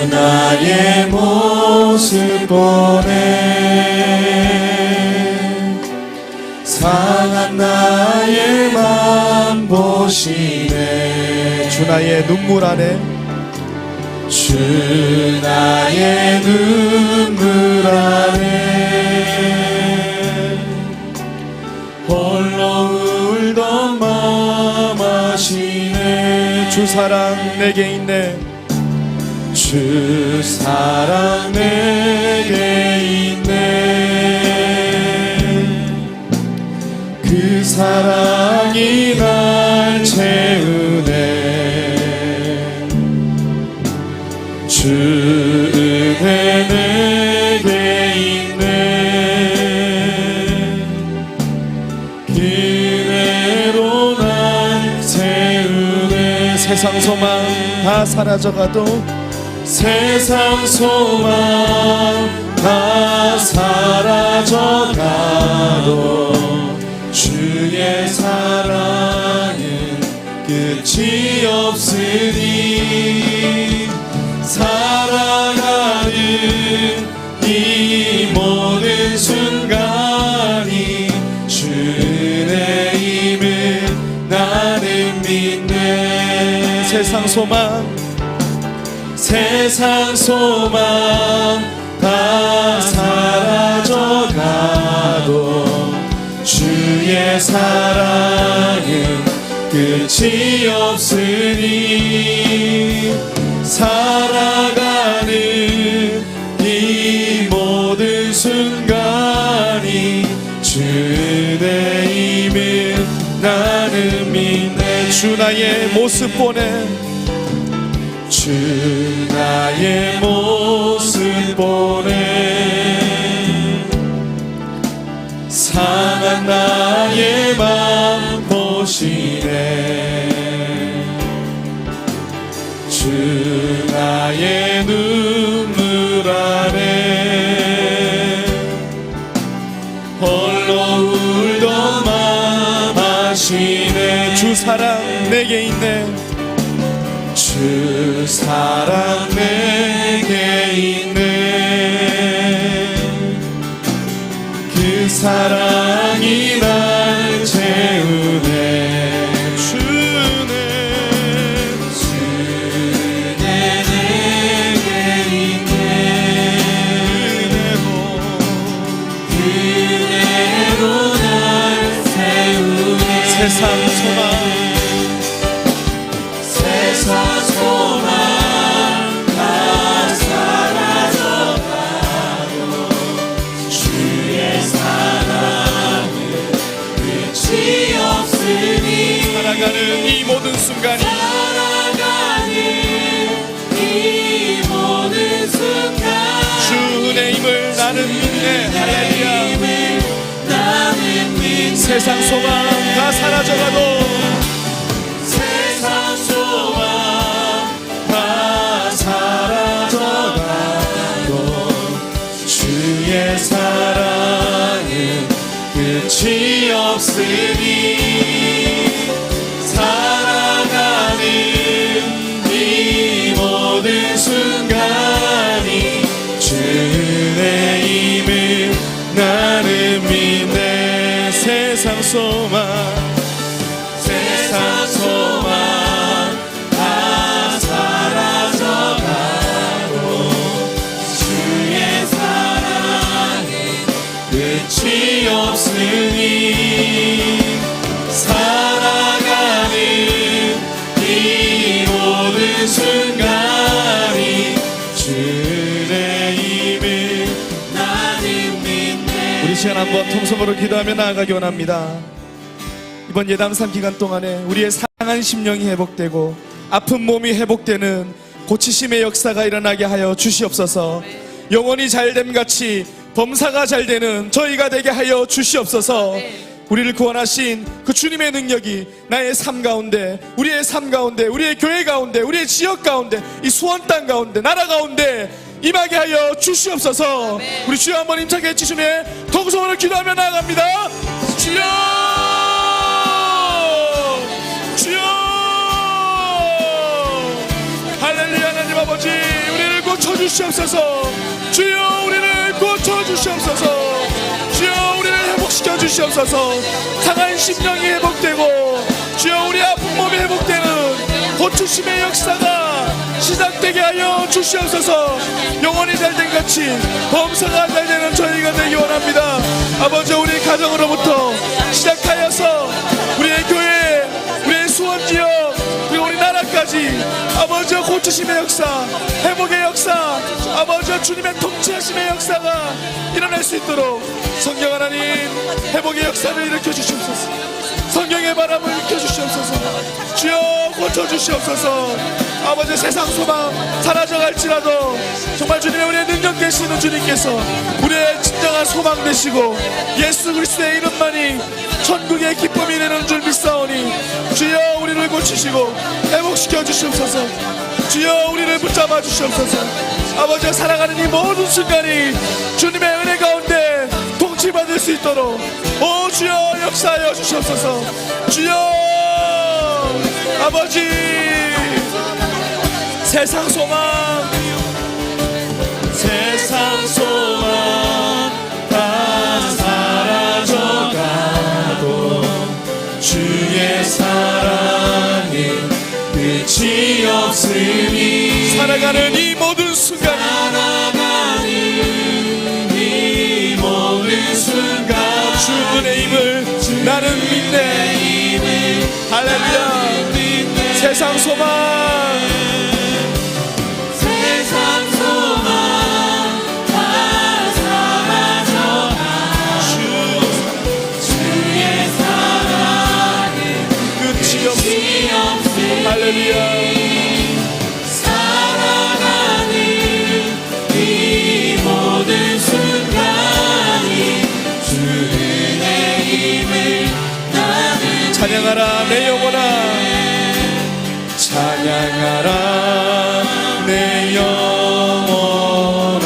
나의 모습 보네. 상한 나의 맘 보시네. 주 나의 눈물 안에, 주 나의 눈물 안에 홀로 울던 맘 아시네. 주 사랑 내게 있네. 주 사랑 내게 있네. 그 사랑이 날 채우네. 주 은혜 내게 있네. 그대로 날 채우네. 세상 소망 다 사라져가도, 세상 소망 다 사라져가도 주의 사랑은 끝이 없으니 살아가는 이 모든 순간이 주의 힘을 나는 믿네. 세상 소망, 세상 소망 다 사라져가도 주의 사랑은 끝이 없으니 살아가는 이 모든 순간이 주의 힘을 나는 믿네. 주 나의 모습 보네. 주 나의 모습 보네. 상한 나의 맘 보시네. 주 나의 눈물 안에 홀로 울던 맘 아시네. 주 사랑 내게 있네. 주 사랑 내게 있네. 그 사랑이 날 채우네. 주네 내게 있네. 그대로 날 세우네. 세상 소망, 세상 소망 다 사라져가도 주의 사랑은 끝이 없으니 살아가는 이 모든 순간이, 살아가는 이 모든 순간 주 은혜 힘을 나는 믿네. 할렐루야. 나는 믿네. 세상 소망 다 사라져가도, 세상 소망 다 사라져가도 주의 사랑은 끝이 없으니 살아가는 이 모든 순간이 주의 힘을 나는 믿네. 세상 소망, 세상 소망 다 사라져가도 주의 사랑은 끝이 없으니 살아가는 이 모든 순간이 주의 힘을 나는 믿네. 우리 시간 한번 통성으로 기도하며 나아가기 원합니다. 이번 예당산 기간 동안에 우리의 상한 심령이 회복되고 아픈 몸이 회복되는 고치심의 역사가 일어나게 하여 주시옵소서. 영혼이 잘됨 같이 범사가 잘되는 저희가 되게 하여 주시옵소서. 우리를 구원하신 그 주님의 능력이 나의 삶 가운데, 우리의 삶 가운데, 우리의 교회 가운데, 우리의 지역 가운데, 이 수원 땅 가운데, 나라 가운데 임하게 하여 주시옵소서. 우리 주여 한번 힘차게 해주시며 통성으로 기도하며 나아갑니다. 주여, 주여, 할렐루야. 하나님 아버지, 우리를 고쳐주시옵소서. 주여 우리를 고쳐주시옵소서. 주여 우리를 회복시켜 주시옵소서. 상한 심령이 회복되고 주여 우리 아픈 몸이 회복되는 고추심의 역사가 시작되게 하여 주시옵소서. 영혼이 잘된 같이 범사가 잘되는 저희가 되기 원합니다. 아버지, 우리 가정으로부터 시작하여서 우리의 교회, 우리의 수원지역, 그리고 우리나라까지 아버지 고추심의 역사, 회복의 역사, 아버지 주님의 통치하심의 역사가 일어날 수 있도록 성령 하나님 회복의 역사를 일으켜 주시옵소서. 성령의 바람을 일으켜 주시옵소서. 주여 고쳐주시옵소서. 아버지, 세상 소망 사라져갈지라도 정말 주님의 우리의 능력 되시는 주님께서 우리의 진정한 소망 되시고 예수 그리스도의 이름만이 천국의 기쁨이 되는 줄 믿사오니 주여 우리를 고치시고 회복시켜 주시옵소서. 주여 우리를 붙잡아 주시옵소서. 아버지, 살아가는 이 모든 순간이 주님의 은혜 가운데 통치받을 수 있도록 오 주여 역사하여 주시옵소서. 주여 아버지, 세상 소망 다 사라져가도 주의 사랑은 끝이 없으니 살아가는 이 모든 순간 주의 힘을 나는 믿네. 할렐루야. 세상 소망 다 사라져가 주의 사랑은 끝이 없으니 할렐루야. 살아가는 이 모든 순간이 주의 힘을 나는 찬양하라 내 영혼아. 찬양하라 내 영혼아.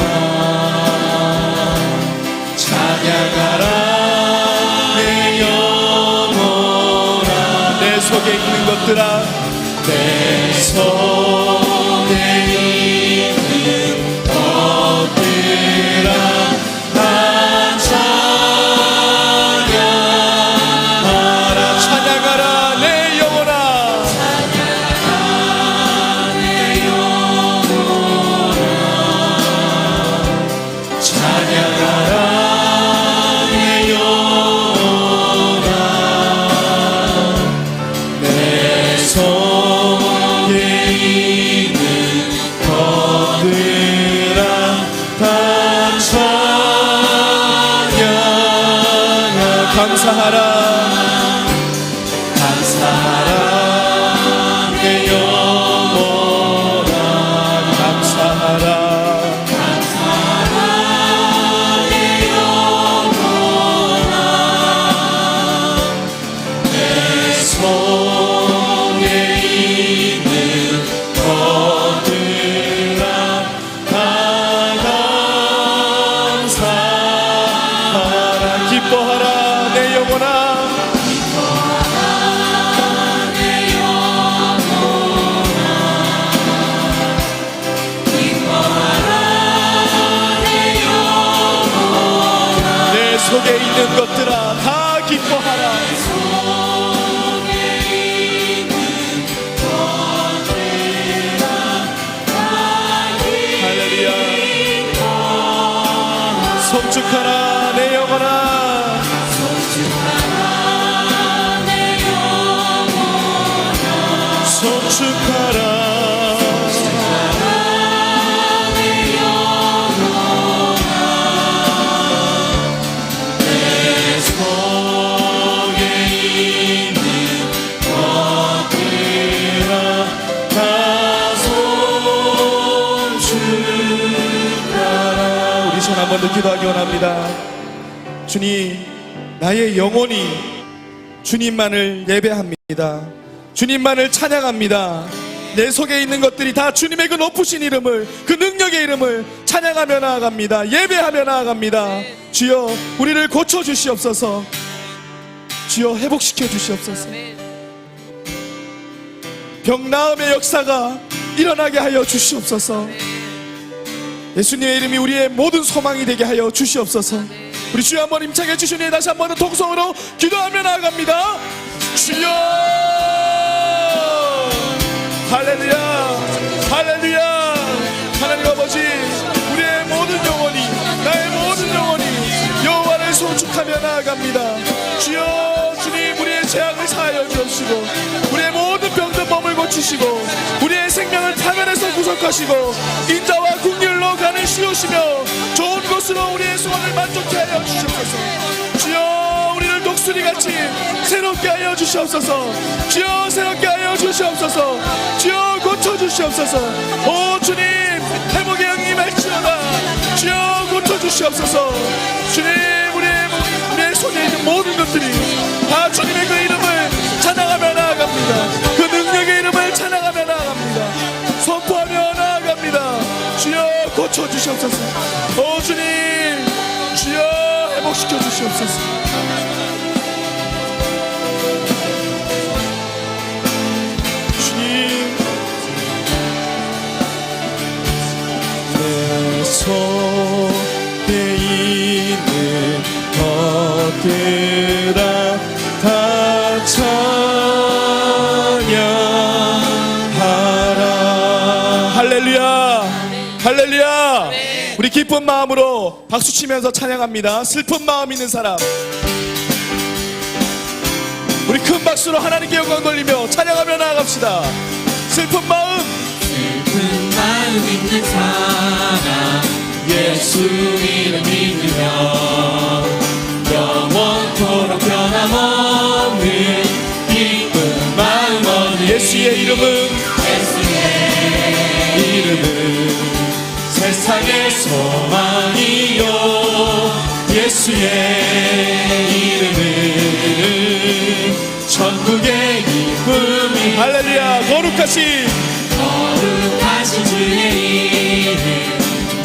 찬양하라 내 영혼아. 내 속에 있는 것들아, 내 속에 있는 것들아 다 찬양하라. 찬양하라 내 영혼아. 찬양하라 내 영혼아. 내 속에 있는 것들아 다 찬양하라. 감사하라. 감사하라 내 영혼아. 감사하라. 속에 있는 것들아 다 감사하라. 기뻐하라 내 영혼아. 내 속에 있는 것들아 다 기뻐하라. 할렐루야. 송축하라 내 영혼아. 송축하라. 속에 있는 것들아 다 송축하라. 우리 손 한 번 더 기도하기 원합니다. 주님, 나의 영혼이 주님만을 예배합니다. 주님만을 찬양합니다. 내 속에 있는 것들이 다 주님의 그 높으신 이름을, 그 능력의 이름을 찬양하며 나아갑니다. 예배하며 나아갑니다. 주여 우리를 고쳐주시옵소서. 주여 회복시켜 주시옵소서. 병 나음의 역사가 일어나게 하여 주시옵소서. 예수님의 이름이 우리의 모든 소망이 되게 하여 주시옵소서. 우리 주여 한번 임창해 주시니 다시 한번 통성으로 기도하며 나아갑니다. 주여 할렐루야 할렐루야. 하나님 아버지, 우리의 모든 영혼이, 나의 모든 영혼이 여호와를 송축하며 나아갑니다. 주여 주님, 우리의 죄악을 사하여 주옵시고 우리의 모든 병든 몸을 고치시고 우리의 생명을 파멸해서 구속하시고 인자와 긍휼로 가는 씌우시며 좋은 곳으로 우리의 소원을 만족케 하여 주시옵소서. 주여 우리를 독수리같이 새롭게 하여 주시옵소서. 주여 새롭게 하여 주시옵소서. 주여 고쳐주시옵소서. 오 주님, 회복의 영이 임할지어다. 주여 고쳐주시옵소서. 주님, 우리의 손에 있는 모든 것들이 다 주님의 그 이름을 찬양하며 나아갑니다. 그 능력의 이름을 찬양하며 나아갑니다. 선포하며 나아갑니다. 주여 고쳐주시옵소서. 오 주님, 주여 회복시켜 주시옵소서. 주님, 내 손에 있는 것들아 다 찬양하라. 할렐루야 할렐루야. 우리 기쁜 마음으로 박수치면서 찬양합니다. 슬픈 마음 있는 사람, 우리 큰 박수로 하나님께 영광 돌리며 찬양하며 나아갑시다. 슬픈 마음 있는 사람, 예수 이름 믿으며 영원토록 변함없는 기쁜 마음 얻는 예수의 이름은 세상의 소망이요, 예수의 이름은 천국의 기쁨이. 할렐루야. 거룩하신 주의 이름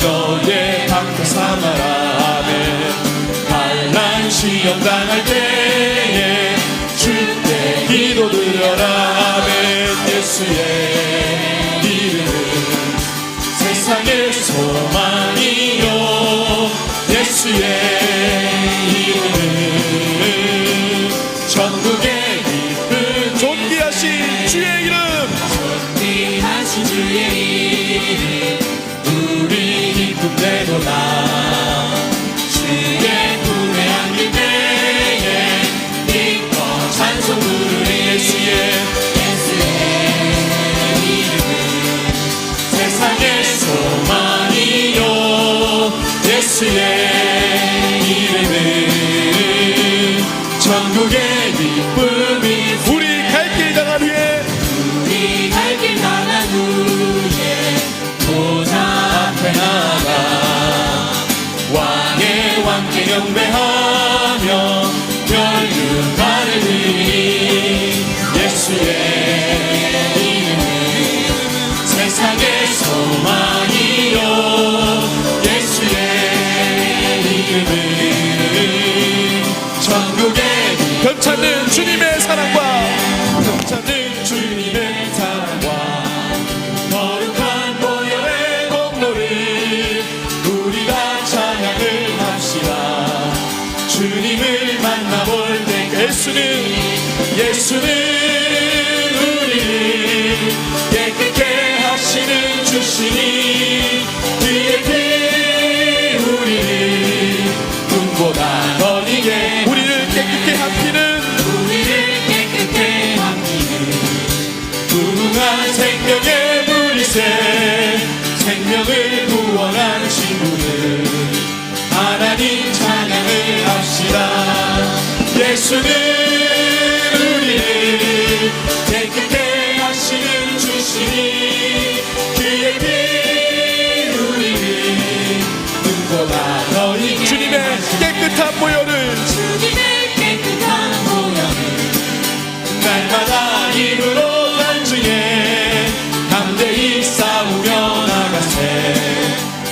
너의 방패 삼아라. 아멘. 환난 시험 당할 때에 주께 기도드려라. 아멘. 예수의 이름은 세상의 소망이요, 예수의 이름은 전국의 기쁨. 존귀하신 주의 이름, 존귀하신 주의 이름 우리 기쁨 되도다. 주의 품에 안길 때에 믿고 찬송 부르리. 예수의 이름은 세상의 소망이요, 예수의 이름은 전국의 기쁨이. 우리 갈 길 당한 후에 우리 갈 길 당한 후에 보좌 앞에 나가 왕의 왕께 경배하며 멸류관을 드리니. 예수의 이름은 세상의 소망이요, 예수의 이름은 전국의 병찾는 주님의 사랑과 병찾는 주님의 사랑과 거룩한 보혈의 공로를 우리 다 찬양을 합시다. 주님을 만나볼 때 예수는 우리를 깨끗게 하시는 주시니 그의 피 우리를 눈보다 더디게 우리를 깨끗게 한 피는 무궁한 생명의 물이새 생명을 구원한 친구들 하나님 찬양을 합시다. 예수는 우리를 깨끗게 하시는 주시니 그의 피 우리를 눈보다 더 이게 주님의 깨끗한 보혈을 날마다 입으로 간증해 담대히 싸우며 나가세.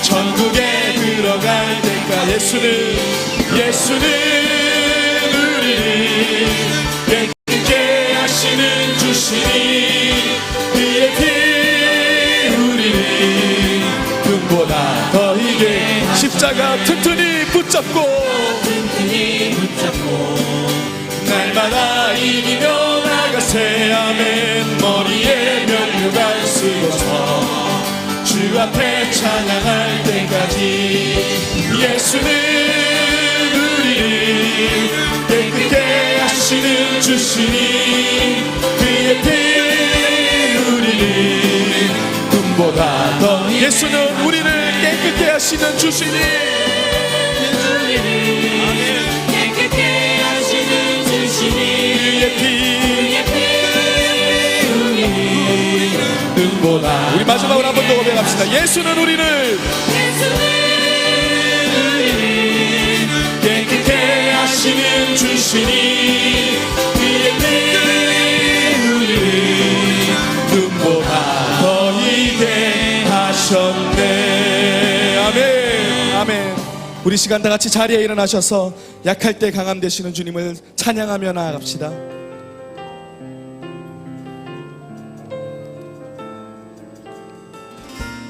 천국에 들어갈 때까지 예수는 우리를 깨끗게 하시는 주시니 그의 피 우리를 눈보다 더 십자가 튼튼히 붙잡고 날마다 이기며 나가세. 아멘. 머리에 면류관 쓰고서 주 앞에 찬양할 때까지 예수는 우리를 깨끗게 하시는 주시니 그의 피 우리를 금보다 더 예수는 우리를 깨끗게 하시는 주시니 깨끗게 하시는 주시니 그의 피 금보다 우리 마지막으로 한 번 더 고백합시다. 예수는 우리를 깨끗게 하시는 주시니 그의 피 우리를 눈보다 더 이게 하셨네. 아멘. 아멘. 우리 시간 다 같이 자리에 일어나셔서 약할 때 강함 되시는 주님을 찬양하며 나아갑시다.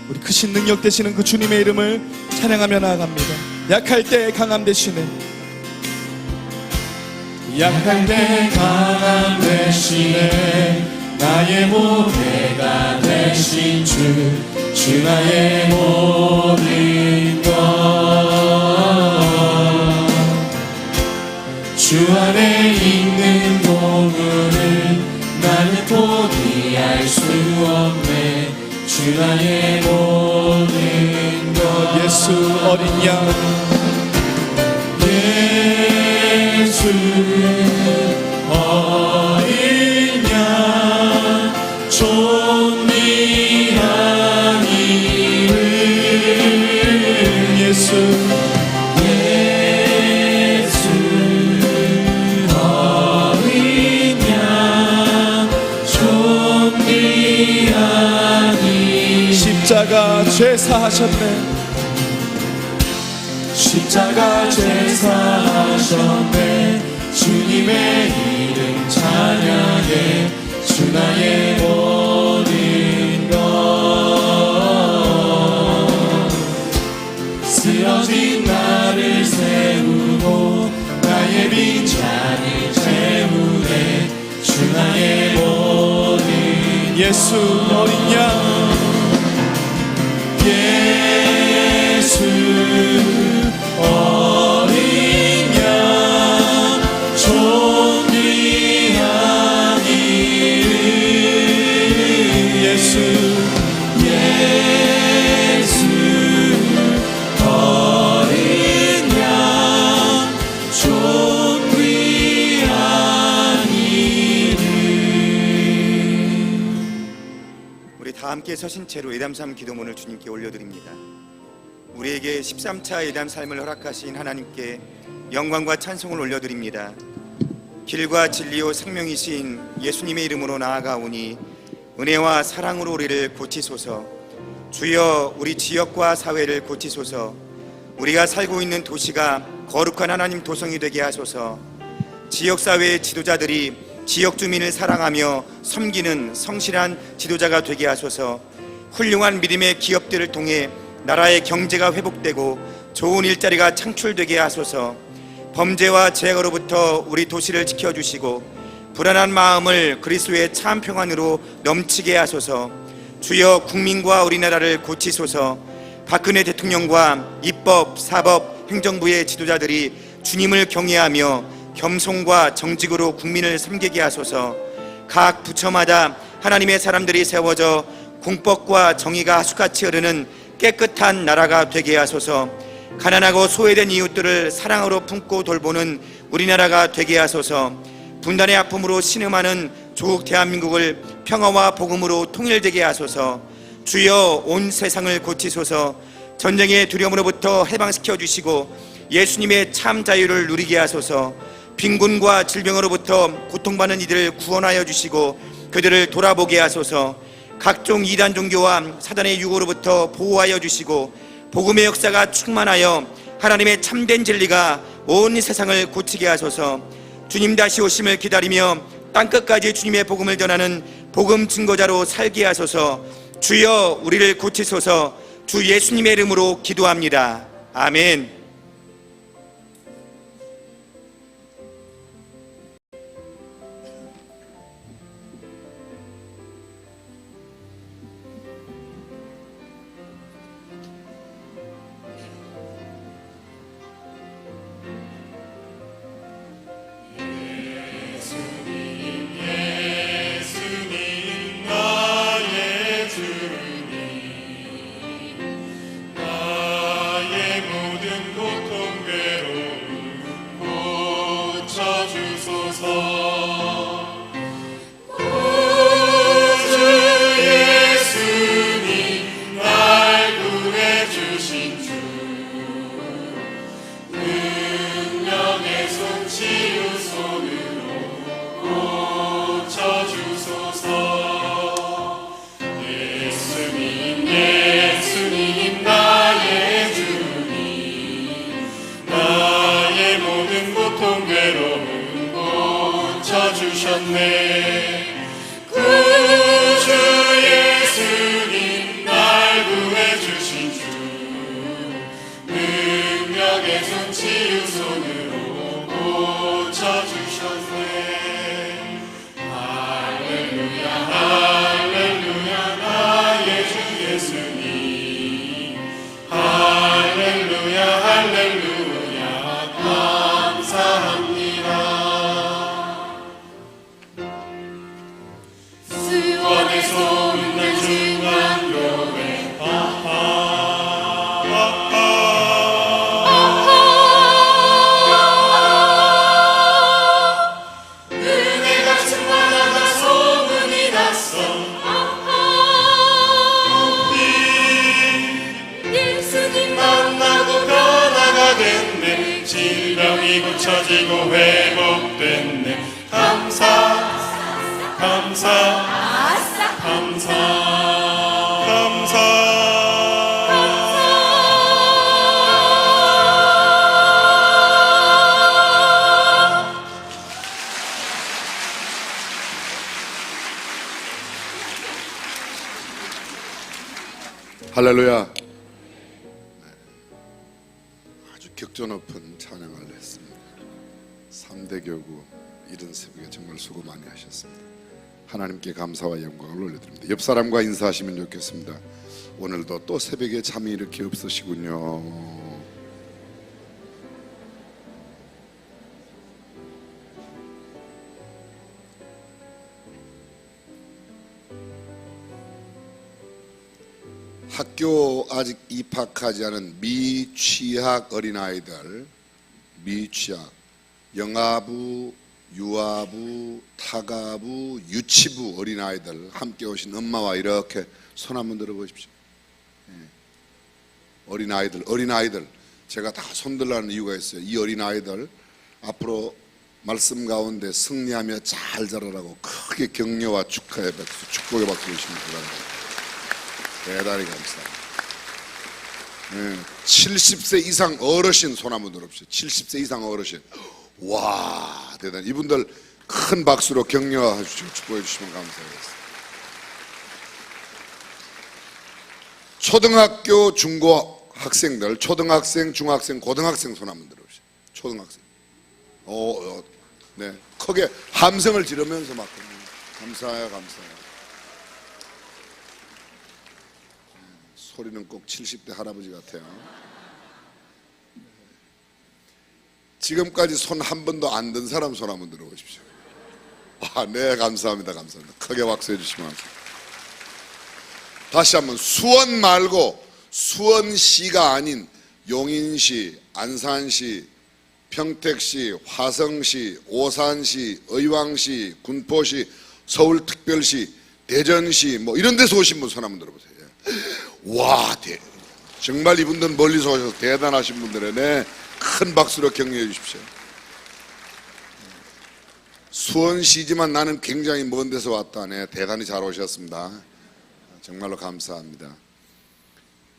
우리 크신 능력 되시는 그 주님의 이름을 찬양하며 나아갑니다. 약할 때 강함 되시는 약할 때 강함 되시네. 나의 모태가 되신 주 나의 모든 것. 주 안에 있는 보물을 나는 포기할 수 없네. 주 나의 모든 것. 예수 어린 양 예수 어린 양 존귀한 이름. 예수 어린 양 존귀한 이름. 십자가 죄사하셨네. 십자가 제사하셨네. 주님의 이름 찬양해. 주 나의 모든 것. 쓰러진 나를 세우고 나의 빈잔을 채우네. 주 나의 모든 예수 어린 양 예수 어린 양 존귀한 이름. 예수 어린 양 존귀한 이름. 우리 다 함께 서신 채로 예담3 기도문을 주님께 올려드립니다. 우리에게 13차 예담 삶을 허락하신 하나님께 영광과 찬송을 올려드립니다. 길과 진리요 생명이신 예수님의 이름으로 나아가오니 은혜와 사랑으로 우리를 고치소서. 주여 우리 지역과 사회를 고치소서. 우리가 살고 있는 도시가 거룩한 하나님 도성이 되게 하소서. 지역사회의 지도자들이 지역 주민을 사랑하며 섬기는 성실한 지도자가 되게 하소서. 훌륭한 믿음의 기업들을 통해 나라의 경제가 회복되고 좋은 일자리가 창출되게 하소서. 범죄와 재해로부터 우리 도시를 지켜주시고 불안한 마음을 그리스도의 참 평안으로 넘치게 하소서. 주여 국민과 우리나라를 고치소서. 박근혜 대통령과 입법, 사법, 행정부의 지도자들이 주님을 경외하며 겸손과 정직으로 국민을 섬기게 하소서. 각 부처마다 하나님의 사람들이 세워져 공법과 정의가 하수같이 흐르는 깨끗한 나라가 되게 하소서. 가난하고 소외된 이웃들을 사랑으로 품고 돌보는 우리나라가 되게 하소서. 분단의 아픔으로 신음하는 조국 대한민국을 평화와 복음으로 통일되게 하소서. 주여 온 세상을 고치소서. 전쟁의 두려움으로부터 해방시켜 주시고 예수님의 참 자유를 누리게 하소서. 빈곤과 질병으로부터 고통받는 이들을 구원하여 주시고 그들을 돌아보게 하소서. 각종 이단 종교와 사단의 유혹으로부터 보호하여 주시고 복음의 역사가 충만하여 하나님의 참된 진리가 온 세상을 고치게 하소서. 주님 다시 오심을 기다리며 땅끝까지 주님의 복음을 전하는 복음 증거자로 살게 하소서. 주여 우리를 고치소서. 주 예수님의 이름으로 기도합니다. 아멘. 고쳐지고 회복됐네. 감사 감사 감사 감사. 할렐루야. 아주 격조 높은 찬양을 했습니다. 3대 교구 이른 새벽에 정말 수고 많이 하셨습니다. 하나님께 감사와 영광을 올려드립니다. 옆 사람과 인사하시면 좋겠습니다. 오늘도 또 새벽에 잠이 이렇게 없으시군요. 학교 아직 입학하지 않은 미취학 어린아이들, 미취학, 영아부, 유아부, 타가부, 유치부 어린아이들 함께 오신 엄마와 이렇게 손 한번 들어보십시오. 어린아이들 제가 다 손들라는 이유가 있어요. 이 어린아이들 앞으로 말씀 가운데 승리하며 잘 자라라고 크게 격려와 축하의 박수, 축복의 박수 주시면 바랍니다. 대단히 감사합니다. 70세 이상 어르신 손 한번 들어보십시오. 70세 이상 어르신. 와, 대단히. 이분들 큰 박수로 격려해 주시고 축복해 주시면 감사하겠습니다. 초등학교 중고 학생들, 초등학생, 중학생, 고등학생 손 한번 들어보십시오. 초등학생. 네, 크게 함성을 지르면서 막 감사해요, 감사해요. 소리는 꼭 70대 할아버지 같아요. 지금까지 손 한 번도 안 든 사람 손 한번 들어보십시오. 네, 감사합니다. 감사합니다. 크게 박수해 주시면 감사합니다. 다시 한번 수원 말고 수원시가 아닌 용인시, 안산시, 평택시, 화성시, 오산시, 의왕시, 군포시, 서울특별시, 대전시 뭐 이런 데서 오신 분 손 한번 들어보세요. 와, 정말 이분들 멀리서 오셔서 대단하신 분들이네. 큰 박수로 격려해 주십시오. 수원시지만 나는 굉장히 먼 데서 왔다네. 대단히 잘 오셨습니다. 정말로 감사합니다.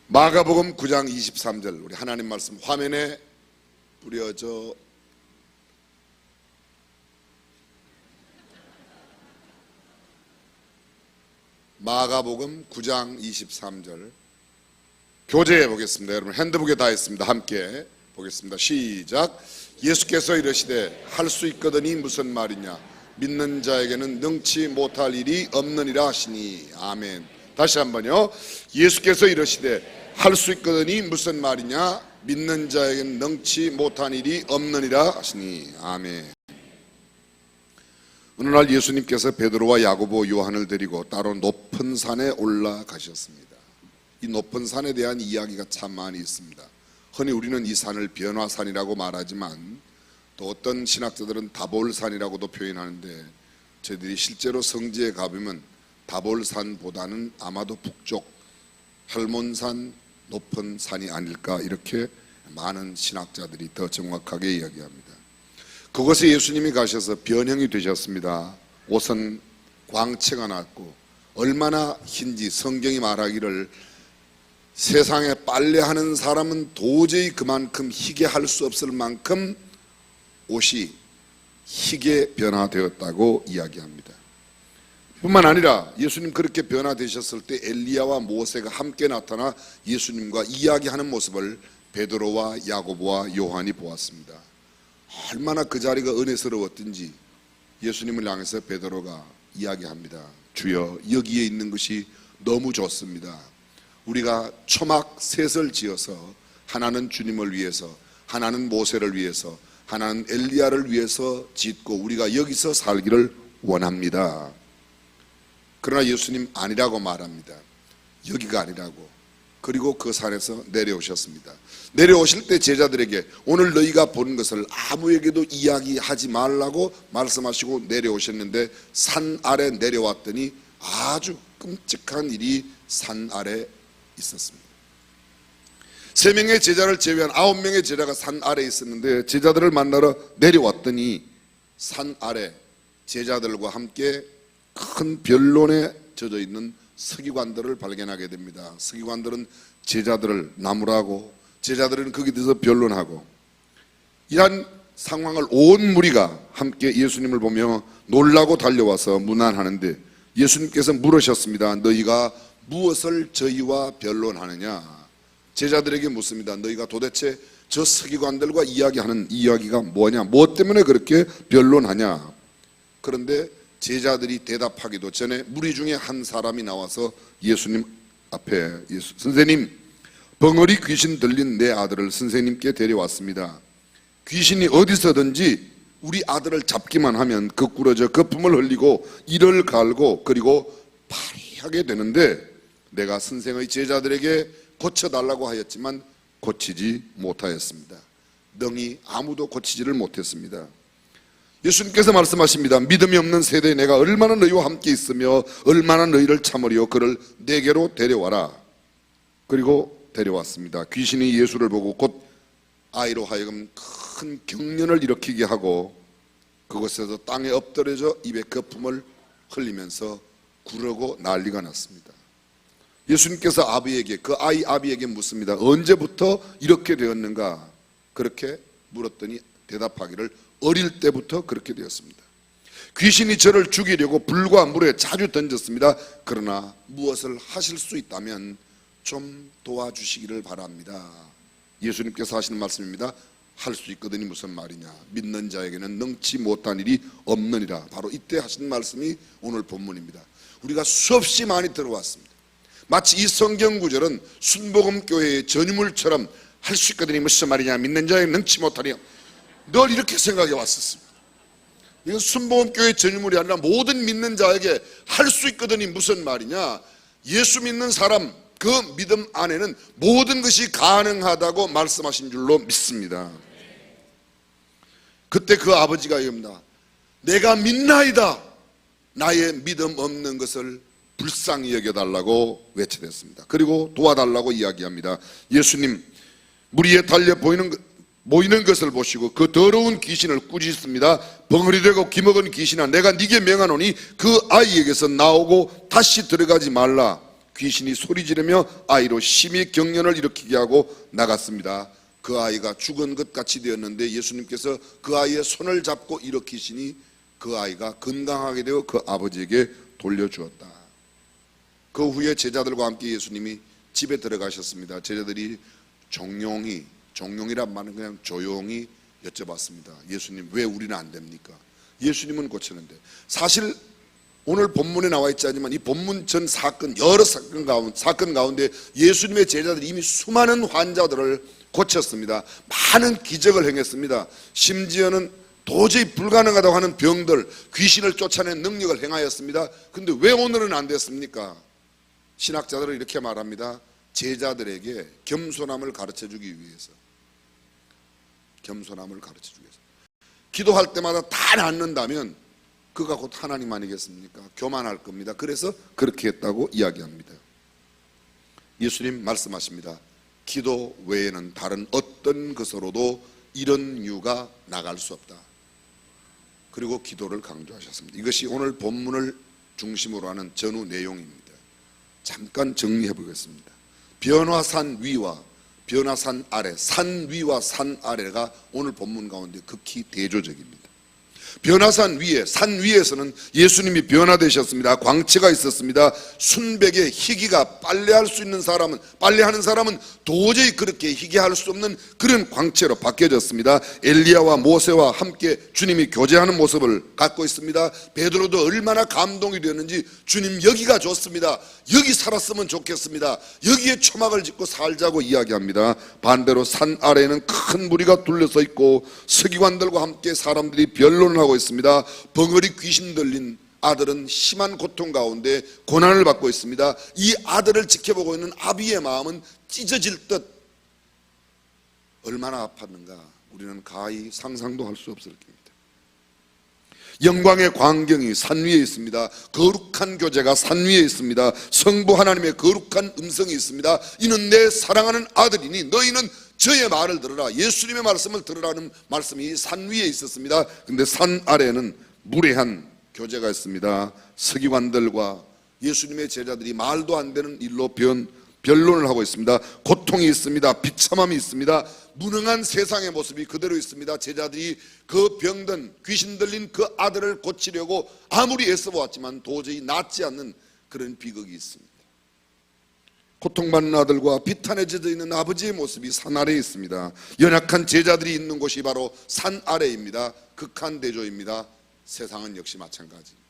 마가복음 9장 23절 우리 하나님 말씀 화면에 뿌려져 마가복음 9장 23절 교제해 보겠습니다. 여러분 핸드북에 다 있습니다. 함께 보겠습니다. 시작. 예수께서 이르시되 할 수 있거든이 무슨 말이냐, 믿는 자에게는 능치 못할 일이 없느니라 하시니. 아멘. 다시 한번요. 예수께서 이르시되 할 수 있거든이 무슨 말이냐, 믿는 자에게는 능치 못한 일이 없느니라 하시니. 아멘. 어느 날 예수님께서 베드로와 야고보, 요한을 데리고 따로 높은 산에 올라가셨습니다. 이 높은 산에 대한 이야기가 참 많이 있습니다. 흔히 우리는 이 산을 변화산이라고 말하지만 또 어떤 신학자들은 다볼산이라고도 표현하는데, 저희들이 실제로 성지에 가보면 다볼산보다는 아마도 북쪽 할몬산, 높은 산이 아닐까, 이렇게 많은 신학자들이 더 정확하게 이야기합니다. 그곳에 예수님이 가셔서 변형이 되셨습니다. 옷은 광채가 났고 얼마나 흰지 성경이 말하기를 세상에 빨래하는 사람은 도저히 그만큼 희게 할 수 없을 만큼 옷이 희게 변화되었다고 이야기합니다. 뿐만 아니라 예수님 그렇게 변화되셨을 때 엘리야와 모세가 함께 나타나 예수님과 이야기하는 모습을 베드로와 야고보와 요한이 보았습니다. 얼마나 그 자리가 은혜스러웠든지 예수님을 향해서 베드로가 이야기합니다. 주여, 여기에 있는 것이 너무 좋습니다. 우리가 초막 셋을 지어서 하나는 주님을 위해서, 하나는 모세를 위해서, 하나는 엘리야를 위해서 짓고 우리가 여기서 살기를 원합니다. 그러나 예수님 아니라고 말합니다. 여기가 아니라고. 그리고 그 산에서 내려오셨습니다. 내려오실 때 제자들에게 오늘 너희가 보는 것을 아무에게도 이야기하지 말라고 말씀하시고 내려오셨는데, 산 아래 내려왔더니 아주 끔찍한 일이 산 아래 있었습니다. 3명의 제자를 제외한 9명의 제자가 산 아래에 있었는데, 제자들을 만나러 내려왔더니 산 아래 제자들과 함께 큰 변론에 젖어 있는 서기관들을 발견하게 됩니다. 서기관들은 제자들을 나무라고, 제자들은 거기에 대해서 변론하고, 이러한 상황을 온 무리가 함께 예수님을 보며 놀라고 달려와서 문안하는데, 예수님께서 물으셨습니다. 너희가 무엇을 저희와 변론하느냐? 제자들에게 묻습니다. 너희가 도대체 저 서기관들과 이야기하는 이야기가 뭐냐? 무엇 때문에 그렇게 변론하냐? 그런데 제자들이 대답하기도 전에 무리 중에 한 사람이 나와서 예수님 앞에, 선생님, 벙어리 귀신 들린 내 아들을 선생님께 데려왔습니다. 귀신이 어디서든지 우리 아들을 잡기만 하면 거꾸러져 거품을 흘리고 이를 갈고 그리고 파리하게 되는데, 내가 선생의 제자들에게 고쳐달라고 하였지만 고치지 못하였습니다. 능히 아무도 고치지를 못했습니다. 예수님께서 말씀하십니다. 믿음이 없는 세대에 내가 얼마나 너희와 함께 있으며 얼마나 너희를 참으리요. 그를 내게로 데려와라. 그리고 데려왔습니다. 귀신이 예수를 보고 곧 아이로 하여금 큰 경련을 일으키게 하고 그곳에서 땅에 엎드려져 입에 거품을 흘리면서 구르고 난리가 났습니다. 예수님께서 아비에게, 그 아이 아비에게 묻습니다. 언제부터 이렇게 되었는가? 그렇게 물었더니 대답하기를 어릴 때부터 그렇게 되었습니다. 귀신이 저를 죽이려고 불과 물에 자주 던졌습니다. 그러나 무엇을 하실 수 있다면 좀 도와주시기를 바랍니다. 예수님께서 하시는 말씀입니다. 할 수 있거든이 무슨 말이냐, 믿는 자에게는 능치 못한 일이 없느니라. 바로 이때 하신 말씀이 오늘 본문입니다. 우리가 수없이 많이 들어왔습니다. 마치 이 성경 구절은 순복음교회의 전유물처럼 할 수 있거든이 무슨 말이냐, 믿는 자에게는 능치 못하니, 늘 이렇게 생각해 왔었습니다. 이건 순복음교회의 전유물이 아니라 모든 믿는 자에게 할 수 있거든이 무슨 말이냐, 예수 믿는 사람 그 믿음 안에는 모든 것이 가능하다고 말씀하신 줄로 믿습니다. 그때 그 아버지가 이겁니다. 내가 믿나이다. 나의 믿음 없는 것을 불쌍히 여겨달라고 외쳐댔습니다. 그리고 도와달라고 이야기합니다. 예수님, 무리에 달려 모이는 것을 보시고 그 더러운 귀신을 꾸짖습니다. 벙어리 되고 기먹은 귀신아, 내가 네게 명하노니 그 아이에게서 나오고 다시 들어가지 말라. 귀신이 소리 지르며 아이로 심히 경련을 일으키게 하고 나갔습니다. 그 아이가 죽은 것 같이 되었는데 예수님께서 그 아이의 손을 잡고 일으키시니 그 아이가 건강하게 되어 그 아버지에게 돌려주었다. 그 후에 제자들과 함께 예수님이 집에 들어가셨습니다. 제자들이 종용이란 말은 그냥 조용히 여쭤봤습니다. 예수님, 왜 우리는 안 됩니까? 예수님은 고치는데, 사실 오늘 본문에 나와 있지 않지만 이 본문 전 사건, 여러 사건 가운데 예수님의 제자들이 이미 수많은 환자들을 고쳤습니다. 많은 기적을 행했습니다. 심지어는 도저히 불가능하다고 하는 병들, 귀신을 쫓아낸 능력을 행하였습니다. 근데 왜 오늘은 안 됐습니까? 신학자들은 이렇게 말합니다. 제자들에게 겸손함을 가르쳐주기 위해서. 겸손함을 가르쳐주기 위해서. 기도할 때마다 다 낫는다면 그가 곧 하나님 아니겠습니까? 교만할 겁니다. 그래서 그렇게 했다고 이야기합니다. 예수님 말씀하십니다. 기도 외에는 다른 어떤 것으로도 이런 이유가 나갈 수 없다. 그리고 기도를 강조하셨습니다. 이것이 오늘 본문을 중심으로 하는 전후 내용입니다. 잠깐 정리해 보겠습니다. 변화산 위와 변화산 아래, 산 위와 산 아래가 오늘 본문 가운데 극히 대조적입니다. 변화산 위에, 산 위에서는 예수님이 변화되셨습니다. 광채가 있었습니다. 순백의 희기가 빨래할 수 있는 사람은, 빨래하는 사람은 도저히 그렇게 희귀할 수 없는 그런 광채로 바뀌어졌습니다. 엘리야와 모세와 함께 주님이 교제하는 모습을 갖고 있습니다. 베드로도 얼마나 감동이 되었는지, 주님 여기가 좋습니다, 여기 살았으면 좋겠습니다, 여기에 초막을 짓고 살자고 이야기합니다. 반대로 산 아래에는 큰 무리가 둘러서 있고 서기관들과 함께 사람들이 변론을 하고 있습니다. 벙어리 귀신 들린 아들은 심한 고통 가운데 고난을 받고 있습니다. 이 아들을 지켜보고 있는 아비의 마음은 찢어질 듯 얼마나 아팠는가 우리는 가히 상상도 할 수 없을 겁니다. 영광의 광경이 산 위에 있습니다. 거룩한 교제가 산 위에 있습니다. 성부 하나님의 거룩한 음성이 있습니다. 이는 내 사랑하는 아들이니 너희는 저의 말을 들으라, 예수님의 말씀을 들으라는 말씀이 산 위에 있었습니다. 근데 산 아래에는 무례한 교제가 있습니다. 서기관들과 예수님의 제자들이 말도 안 되는 일로 변론을 하고 있습니다. 고통이 있습니다. 비참함이 있습니다. 무능한 세상의 모습이 그대로 있습니다. 제자들이 그 병든 귀신 들린 그 아들을 고치려고 아무리 애써보았지만 도저히 낫지 않는 그런 비극이 있습니다. 고통받는 아들과 비탄에 젖어 있는 아버지의 모습이 산 아래에 있습니다. 연약한 제자들이 있는 곳이 바로 산 아래입니다. 극한 대조입니다. 세상은 역시 마찬가지입니다.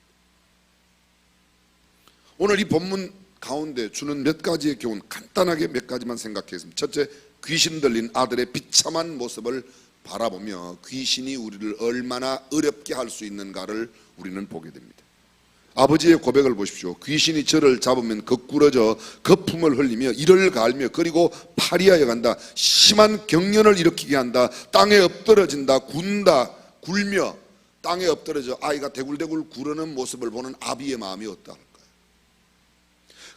오늘 이 본문 가운데 주는 몇 가지의 교훈, 간단하게 몇 가지만 생각하겠습니다. 첫째, 귀신 들린 아들의 비참한 모습을 바라보며 귀신이 우리를 얼마나 어렵게 할 수 있는가를 우리는 보게 됩니다. 아버지의 고백을 보십시오. 귀신이 저를 잡으면 거꾸러져 거품을 흘리며 이를 갈며 그리고 파리하여 간다. 심한 경련을 일으키게 한다. 땅에 엎드러진다. 군다. 굴며 땅에 엎드러져 아이가 대굴대굴 구르는 모습을 보는 아비의 마음이 어떠할까요?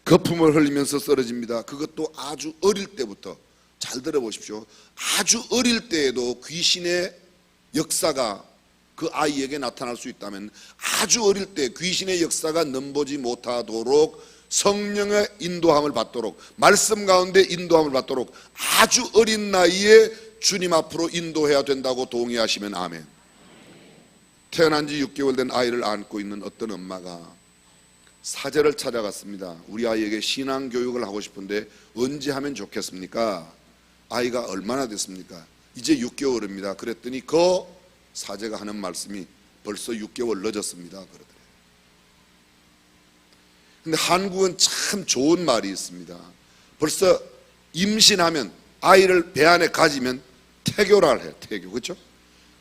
거품을 흘리면서 쓰러집니다. 그것도 아주 어릴 때부터. 잘 들어보십시오. 아주 어릴 때에도 귀신의 역사가 그 아이에게 나타날 수 있다면 아주 어릴 때 귀신의 역사가 넘보지 못하도록 성령의 인도함을 받도록, 말씀 가운데 인도함을 받도록 아주 어린 나이에 주님 앞으로 인도해야 된다고 동의하시면 아멘. 태어난 지 6개월 된 아이를 안고 있는 어떤 엄마가 사제를 찾아갔습니다. 우리 아이에게 신앙교육을 하고 싶은데 언제 하면 좋겠습니까? 아이가 얼마나 됐습니까? 이제 6개월입니다. 그랬더니 그 사제가 하는 말씀이 벌써 6개월 늦었습니다 그러더래요. 근데 한국은 참 좋은 말이 있습니다. 벌써 임신하면, 아이를 배 안에 가지면 태교를 해요. 태교, 그렇죠?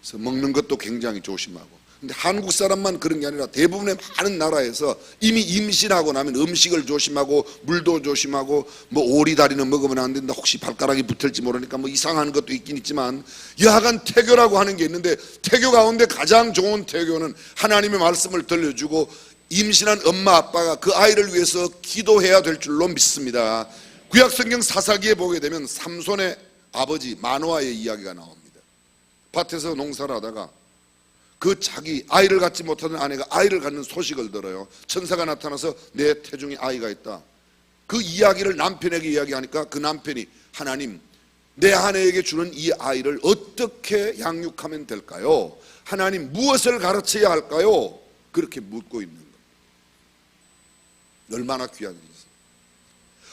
그래서 먹는 것도 굉장히 조심하고. 근데 한국 사람만 그런 게 아니라 대부분의 많은 나라에서 이미 임신하고 나면 음식을 조심하고 물도 조심하고 뭐 오리다리는 먹으면 안 된다, 혹시 발가락이 붙을지 모르니까 뭐 이상한 것도 있긴 있지만 여하간 태교라고 하는 게 있는데, 태교 가운데 가장 좋은 태교는 하나님의 말씀을 들려주고 임신한 엄마 아빠가 그 아이를 위해서 기도해야 될 줄로 믿습니다. 구약성경 사사기에 보게 되면 삼손의 아버지 마노아의 이야기가 나옵니다. 밭에서 농사를 하다가 그 자기 아이를 갖지 못하는 아내가 아이를 갖는 소식을 들어요. 천사가 나타나서 내 태중에 아이가 있다. 그 이야기를 남편에게 이야기하니까 그 남편이 하나님, 내 아내에게 주는 이 아이를 어떻게 양육하면 될까요? 하나님, 무엇을 가르쳐야 할까요? 그렇게 묻고 있는 거예요. 얼마나 귀한 일이세요.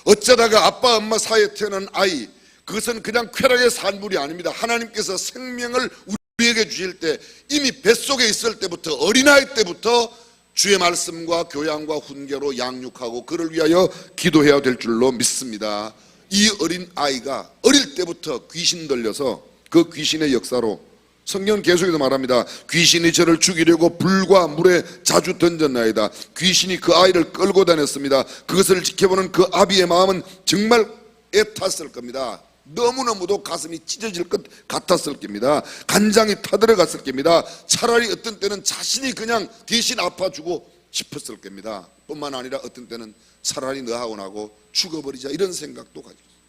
어쩌다가 아빠 엄마 사이에 태어난 아이, 그것은 그냥 쾌락의 산물이 아닙니다. 하나님께서 생명을 우리에게 주실 때 이미 뱃속에 있을 때부터, 어린아이 때부터 주의 말씀과 교양과 훈계로 양육하고 그를 위하여 기도해야 될 줄로 믿습니다. 이 어린아이가 어릴 때부터 귀신 들려서 그 귀신의 역사로 성경 계속해서 말합니다. 귀신이 저를 죽이려고 불과 물에 자주 던졌나이다. 귀신이 그 아이를 끌고 다녔습니다. 그것을 지켜보는 그 아비의 마음은 정말 애탔을 겁니다. 너무너무도 가슴이 찢어질 것 같았을 겁니다. 간장이 타들어갔을 겁니다. 차라리 어떤 때는 자신이 그냥 대신 아파주고 싶었을 겁니다. 뿐만 아니라 어떤 때는 차라리 너하고 나고 죽어버리자 이런 생각도 가지고 있습니다.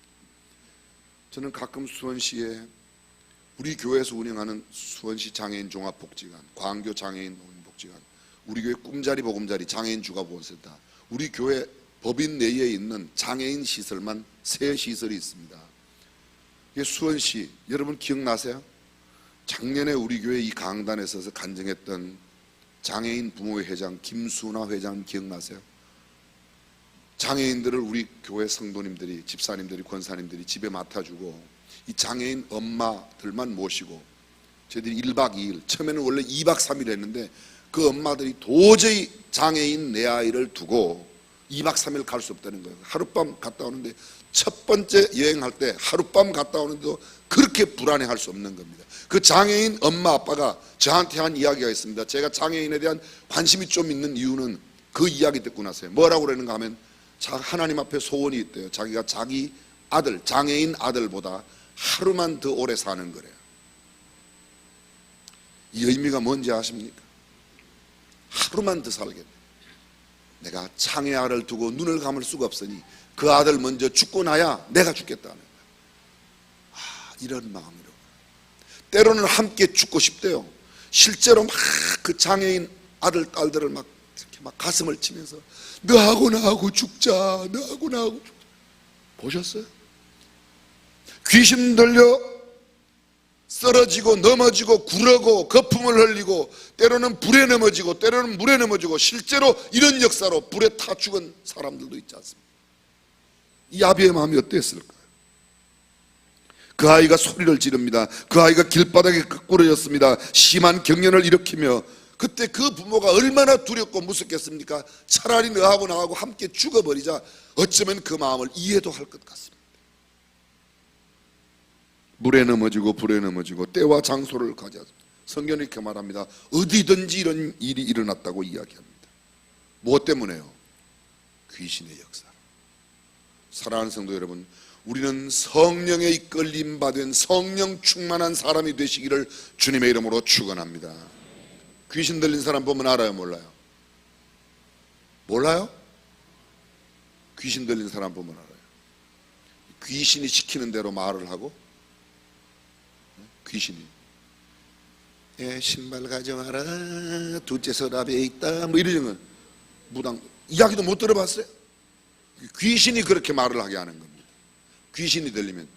저는 가끔 수원시에 우리 교회에서 운영하는 수원시 장애인 종합복지관, 광교 장애인 복지관, 우리 교회 꿈자리 보금자리 장애인 주가보호센터, 우리 교회 법인 내에 있는 장애인 시설만 3시설이 있습니다. 이게 수원시, 여러분 기억나세요? 작년에 우리 교회 이 강단에 서서 간증했던 장애인 부모회 회장 김수나 회장 기억나세요? 장애인들을 우리 교회 성도님들이, 집사님들이, 권사님들이 집에 맡아주고 이 장애인 엄마들만 모시고 저희들이 1박 2일, 처음에는 원래 2박 3일 했는데 그 엄마들이 도저히 장애인 내 아이를 두고 2박 3일 갈 수 없다는 거예요. 하룻밤 갔다 오는데 첫 번째 여행할 때 하룻밤 갔다 오는데도 그렇게 불안해할 수 없는 겁니다. 그 장애인 엄마 아빠가 저한테 한 이야기가 있습니다. 제가 장애인에 대한 관심이 좀 있는 이유는 그 이야기 듣고 나서요. 뭐라고 그러는가 하면 하나님 앞에 소원이 있대요. 자기가 자기 아들, 장애인 아들보다 하루만 더 오래 사는 거래요. 이 의미가 뭔지 아십니까? 하루만 더 살겠다. 내가 장애 아를 두고 눈을 감을 수가 없으니 그 아들 먼저 죽고 나야 내가 죽겠다는 거예요. 이런 마음으로 때로는 함께 죽고 싶대요. 실제로 막 그 장애인 아들 딸들을 막 이렇게 막 가슴을 치면서 너하고 나하고 죽자, 너하고 나하고 죽자. 보셨어요? 귀신 들려 쓰러지고 넘어지고 구르고 거품을 흘리고 때로는 불에 넘어지고 때로는 물에 넘어지고 실제로 이런 역사로 불에 타 죽은 사람들도 있지 않습니까? 이 아비의 마음이 어땠을까요? 그 아이가 소리를 지릅니다. 그 아이가 길바닥에 끄꾸러졌습니다. 심한 경련을 일으키며 그때 그 부모가 얼마나 두렵고 무섭겠습니까? 차라리 너하고 나하고 함께 죽어버리자. 어쩌면 그 마음을 이해도 할 것 같습니다. 물에 넘어지고 불에 넘어지고 때와 장소를 가져야 합니다. 성경이 이렇게 말합니다. 어디든지 이런 일이 일어났다고 이야기합니다. 무엇 때문에요? 귀신의 역사. 사랑하는 성도 여러분, 우리는 성령에 이끌림 받은 성령 충만한 사람이 되시기를 주님의 이름으로 축원합니다. 귀신 들린 사람 보면 알아요, 몰라요? 몰라요? 귀신 들린 사람 보면 알아요. 귀신이 시키는 대로 말을 하고 귀신이 신발 가져와라, 둘째 서랍에 있다, 뭐 이러는 건 무당 이야기도 못 들어봤어요? 귀신이 그렇게 말을 하게 하는 겁니다. 귀신이 들리면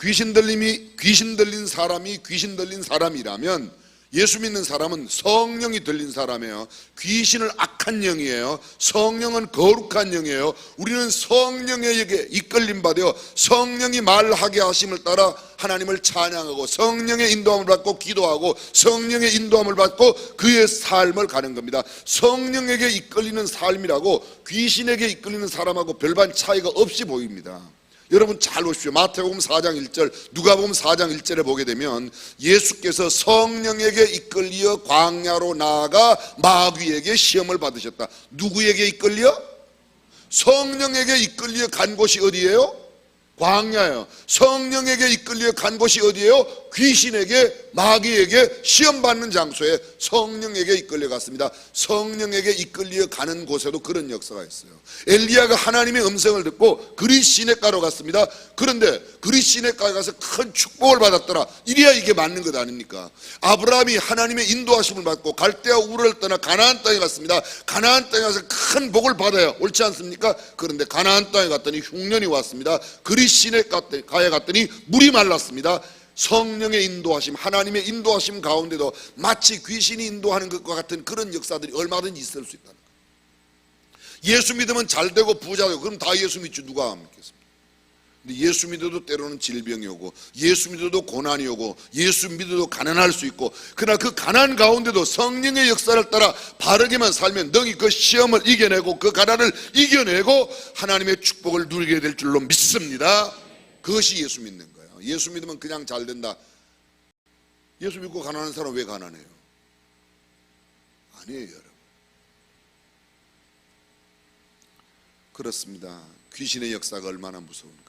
귀신 들린 사람이 귀신 들린 사람이라면 예수 믿는 사람은 성령이 들린 사람이에요. 귀신은 악한 영이에요. 성령은 거룩한 영이에요. 우리는 성령에게 이끌림 받아 성령이 말하게 하심을 따라 하나님을 찬양하고 성령의 인도함을 받고 기도하고 성령의 인도함을 받고 그의 삶을 가는 겁니다. 성령에게 이끌리는 삶이라고 귀신에게 이끌리는 사람하고 별반 차이가 없이 보입니다. 여러분 잘 보십시오. 마태복음 4장 1절, 누가복음 4장 1절에 보게 되면 예수께서 성령에게 이끌려 광야로 나아가 마귀에게 시험을 받으셨다. 누구에게 이끌려? 성령에게 이끌려 간 곳이 어디예요? 광야예요. 성령에게 이끌려 간 곳이 어디예요? 귀신에게, 마귀에게 시험받는 장소에 성령에게 이끌려 갔습니다. 성령에게 이끌려 가는 곳에도 그런 역사가 있어요. 엘리야가 하나님의 음성을 듣고 그리 시냇가로 갔습니다. 그런데 그리 시냇가에 가서 큰 축복을 받았더라. 이래야 이게 맞는 것 아닙니까? 아브라함이 하나님의 인도하심을 받고 갈대아 우르를 떠나 가나안 땅에 갔습니다. 가나안 땅에 가서 큰 복을 받아요. 옳지 않습니까? 그런데 가나안 땅에 갔더니 흉년이 왔습니다. 그리 시냇가에 갔더니 물이 말랐습니다. 성령의 인도하심, 하나님의 인도하심 가운데도 마치 귀신이 인도하는 것과 같은 그런 역사들이 얼마든지 있을 수 있다는 거예요. 예수 믿으면 잘 되고 부자 되고 그럼 다 예수 믿지 누가 안 믿겠습니까? 근데 예수 믿어도 때로는 질병이 오고 예수 믿어도 고난이 오고 예수 믿어도 가난할 수 있고, 그러나 그 가난 가운데도 성령의 역사를 따라 바르게만 살면 능히 그 시험을 이겨내고 그 가난을 이겨내고 하나님의 축복을 누리게 될 줄로 믿습니다. 그것이 예수 믿는 거예요. 예수 믿으면 그냥 잘 된다. 예수 믿고 가난한 사람 왜 가난해요? 아니에요, 여러분. 그렇습니다. 귀신의 역사가 얼마나 무서운가.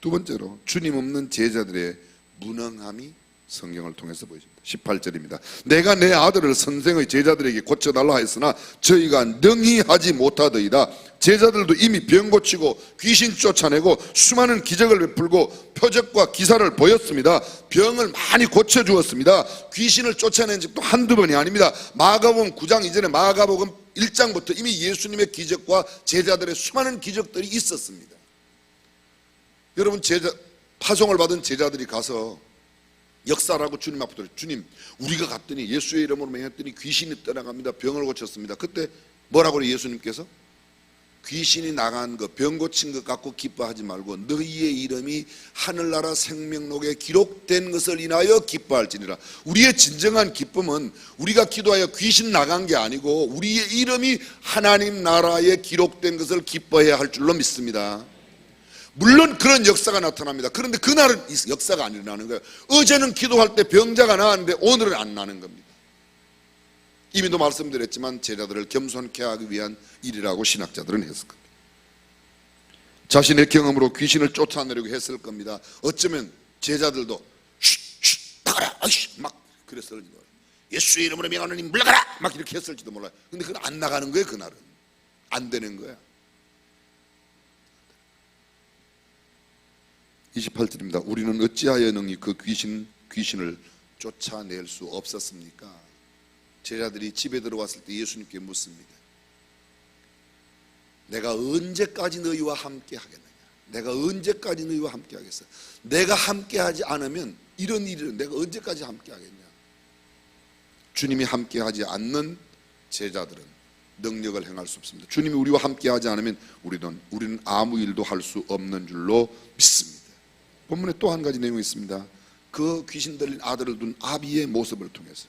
두 번째로 주님 없는 제자들의 무능함이 성경을 통해서 보여집니다. 18절입니다. 내가 내 아들을 선생의 제자들에게 고쳐달라 하였으나 저희가 능히 하지 못하더이다. 제자들도 이미 병 고치고 귀신 쫓아내고 수많은 기적을 베풀고 표적과 기사를 보였습니다. 병을 많이 고쳐주었습니다. 귀신을 쫓아낸 적도 한두 번이 아닙니다. 마가복음 9장 이전에 마가복음 1장부터 이미 예수님의 기적과 제자들의 수많은 기적들이 있었습니다. 여러분, 파송을 받은 제자들이 가서 역사라고 주님 앞에 들어요. 주님, 우리가 갔더니 예수의 이름으로 맹했더니 귀신이 떠나갑니다. 병을 고쳤습니다. 그때 뭐라고 그래요? 예수님께서 귀신이 나간 거, 병 고친 것 갖고 기뻐하지 말고 너희의 이름이 하늘나라 생명록에 기록된 것을 인하여 기뻐할지니라. 우리의 진정한 기쁨은 우리가 기도하여 귀신 나간 게 아니고 우리의 이름이 하나님 나라에 기록된 것을 기뻐해야 할 줄로 믿습니다. 물론 그런 역사가 나타납니다. 그런데 그날은 역사가 안 일어나는 거예요. 어제는 기도할 때 병자가 나왔는데 오늘은 안 나는 겁니다. 이미도 말씀드렸지만 제자들을 겸손케 하기 위한 일이라고 신학자들은 했을 겁니다. 자신의 경험으로 귀신을 쫓아내려고 했을 겁니다. 어쩌면 제자들도 쉿 나가라 막 그랬을지도 몰라요. 예수의 이름으로 명하노니 물러가라 막 이렇게 했을지도 몰라요. 근데 그건 안 나가는 거예요. 그날은 안 되는 거야. 28절입니다. 우리는 어찌하여 능히 그 귀신을 쫓아낼 수 없었습니까? 제자들이 집에 들어왔을 때 예수님께 묻습니다. 내가 언제까지 너희와 함께 하겠느냐? 내가 언제까지 너희와 함께 하겠어? 내가 함께 하지 않으면 이런 일은 내가 언제까지 함께 하겠냐? 주님이 함께 하지 않는 제자들은 능력을 행할 수 없습니다. 주님이 우리와 함께 하지 않으면 우리는 아무 일도 할 수 없는 줄로 믿습니다. 본문에 또 한 가지 내용이 있습니다. 그 귀신 들린 아들을 둔 아비의 모습을 통해서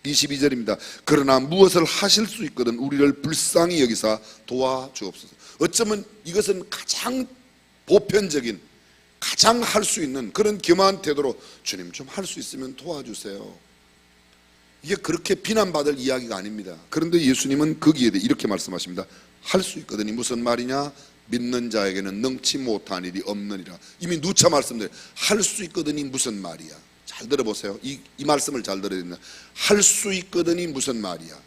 22절입니다. 그러나 무엇을 하실 수 있거든 우리를 불쌍히 여기사 도와주옵소서. 어쩌면 이것은 가장 보편적인, 가장 할 수 있는 그런 겸한 태도로 주님 좀 할 수 있으면 도와주세요. 이게 그렇게 비난받을 이야기가 아닙니다. 그런데 예수님은 거기에 대해 이렇게 말씀하십니다. 할 수 있거든이 무슨 말이냐? 믿는 자에게는 능치 못한 일이 없느니라. 이미 누차 말씀드려요. 할 수 있거든이 무슨 말이야? 잘 들어보세요. 이 말씀을 잘 들어야 됩니다. 할 수 있거든이 무슨 말이야?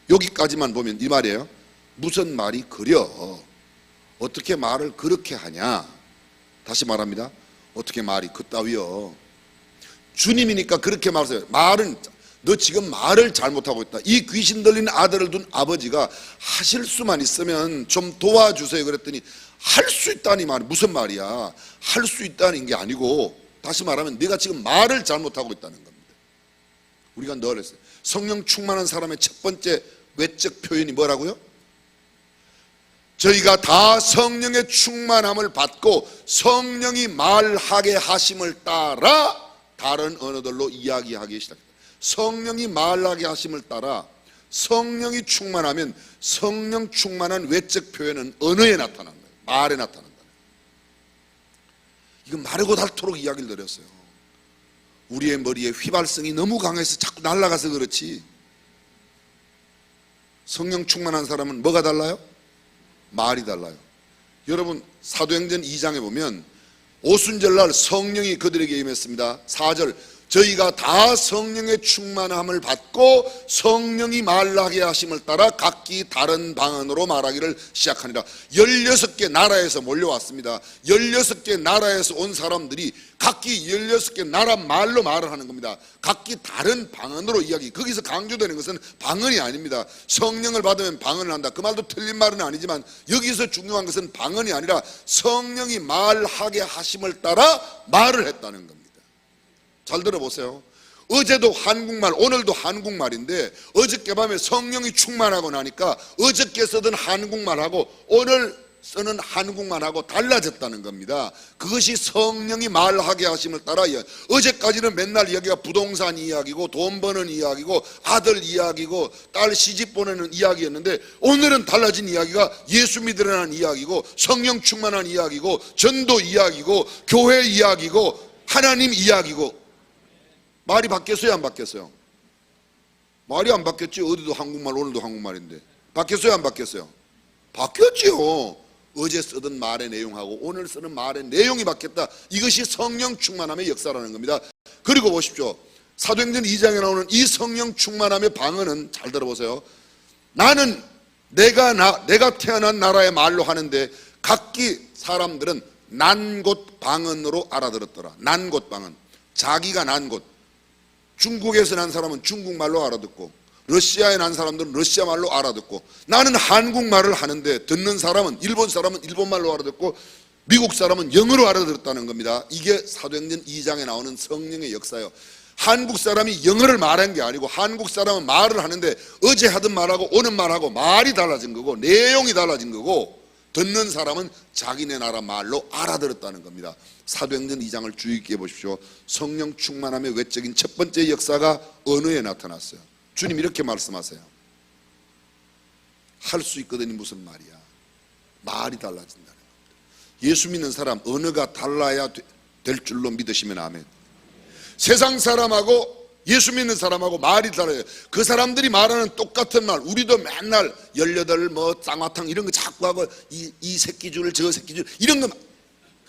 여기까지만 보면 이 말이에요. 무슨 말이 그려? 어떻게 말을 그렇게 하냐? 다시 말합니다. 어떻게 말이 그따위요? 주님이니까 그렇게 말하세요. 말은 너 지금 말을 잘못하고 있다. 이 귀신 들린 아들을 둔 아버지가 하실 수만 있으면 좀 도와주세요 그랬더니 할 수 있다니 말이 무슨 말이야? 할 수 있다는 게 아니고 다시 말하면 네가 지금 말을 잘못하고 있다는 겁니다. 우리가 늘 했어요. 성령 충만한 사람의 첫 번째 외적 표현이 뭐라고요? 저희가 다 성령의 충만함을 받고 성령이 말하게 하심을 따라 다른 언어들로 이야기하기 시작합니다. 성령이 말하게 하심을 따라 성령이 충만하면 성령 충만한 외적 표현은 언어에 나타난다. 말에 나타난다. 이건 마르고 닳도록 이야기를 드렸어요. 우리의 머리에 휘발성이 너무 강해서 자꾸 날아가서 그렇지. 성령 충만한 사람은 뭐가 달라요? 말이 달라요. 여러분 사도행전 2장에 보면 오순절날 성령이 그들에게 임했습니다. 4절 저희가 다 성령의 충만함을 받고 성령이 말하게 하심을 따라 각기 다른 방언으로 말하기를 시작하니라. 16개 나라에서 몰려왔습니다. 16개 나라에서 온 사람들이 각기 16개 나라 말로 말을 하는 겁니다. 각기 다른 방언으로 이야기. 거기서 강조되는 것은 방언이 아닙니다. 성령을 받으면 방언을 한다. 그 말도 틀린 말은 아니지만 여기서 중요한 것은 방언이 아니라 성령이 말하게 하심을 따라 말을 했다는 겁니다. 잘 들어보세요. 어제도 한국말, 오늘도 한국말인데 어저께 밤에 성령이 충만하고 나니까 어저께 쓰던 한국말하고 오늘 쓰는 한국말하고 달라졌다는 겁니다. 그것이 성령이 말하게 하심을 따라 어제까지는 맨날 이야기가 부동산 이야기고 돈 버는 이야기고 아들 이야기고 딸 시집 보내는 이야기였는데 오늘은 달라진 이야기가 예수 믿으라는 이야기고 성령 충만한 이야기고 전도 이야기고 교회 이야기고 하나님 이야기고. 말이 바뀌었어요, 안 바뀌었어요? 말이 안 바뀌었지. 어디도 한국말, 오늘도 한국말인데. 바뀌었어요, 안 바뀌었어요? 바뀌었지요. 어제 쓰던 말의 내용하고 오늘 쓰는 말의 내용이 바뀌었다. 이것이 성령 충만함의 역사라는 겁니다. 그리고 보십시오. 사도행전 2장에 나오는 이 성령 충만함의 방언은 잘 들어보세요. 나는 내가 태어난 나라의 말로 하는데 각기 사람들은 난 곳 방언으로 알아들었더라. 난 곳 방언. 자기가 난 곳. 중국에서 난 사람은 중국말로 알아듣고 러시아에 난 사람들은 러시아 말로 알아듣고 나는 한국말을 하는데 듣는 사람은 일본 사람은 일본말로 알아듣고 미국 사람은 영어로 알아들었다는 겁니다. 이게 사도행전 2장에 나오는 성령의 역사예요. 한국 사람이 영어를 말한 게 아니고 한국 사람은 말을 하는데 어제 하던 말하고 오늘 말하고 말이 달라진 거고 내용이 달라진 거고 듣는 사람은 자기네 나라 말로 알아들었다는 겁니다. 사도행전 2장을 주의 있게 보십시오. 성령 충만함의 외적인 첫 번째 역사가 언어에 나타났어요. 주님 이렇게 말씀하세요. 할 수 있거든요. 무슨 말이야? 말이 달라진다는 겁니다. 예수 믿는 사람 언어가 달라야 될 줄로 믿으시면 아멘. 세상 사람하고 예수 믿는 사람하고 말이 달라요. 그 사람들이 말하는 똑같은 말, 우리도 맨날 18 쌍화탕 이런 거 자꾸 하고 이 새끼줄 저 새끼줄 이런 거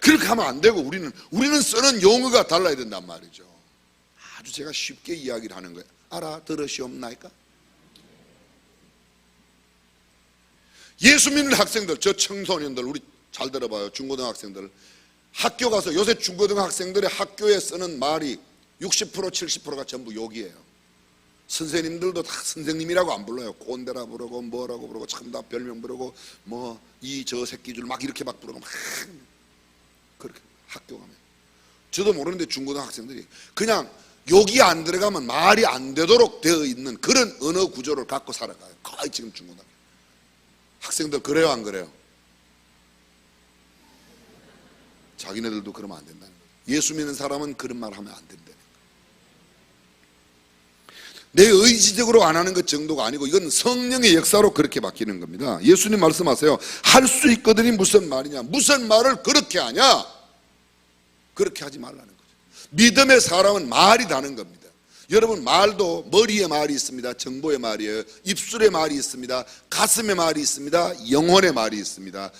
그렇게 하면 안 되고 우리는 쓰는 용어가 달라야 된단 말이죠. 아주 제가 쉽게 이야기를 하는 거예요. 알아들으시옵나이까? 예수 믿는 학생들, 저 청소년들 우리 잘 들어봐요. 중고등학생들 학교 가서 요새 중고등학생들의 학교에 쓰는 말이 60% 70%가 전부 욕이에요. 선생님들도 다 선생님이라고 안 불러요. 꼰대라 부르고 뭐라고 부르고 참 다 별명 부르고 뭐 이 저 새끼줄 막 이렇게 막 부르고 막 그렇게 학교 가면 저도 모르는데 중고등학생들이 그냥 욕이 안 들어가면 말이 안 되도록 되어 있는 그런 언어 구조를 갖고 살아가요. 거의 지금 중고등학교 학생들 그래요, 안 그래요? 자기네들도 그러면 안 된다는 거예요. 예수 믿는 사람은 그런 말 하면 안 된다는 거예요. 내 의지적으로 안 하는 것 정도가 아니고 이건 성령의 역사로 그렇게 바뀌는 겁니다. 예수님 말씀하세요. 할 수 있거든이 무슨 말이냐? 무슨 말을 그렇게 하냐? 그렇게 하지 말라는 거죠. 믿음의 사람은 말이 다는 겁니다. 여러분 말도 머리에 말이 있습니다. 정보의 말이에요. 입술에 말이 있습니다. 가슴에 말이 있습니다. 영혼의 말이 있습니다.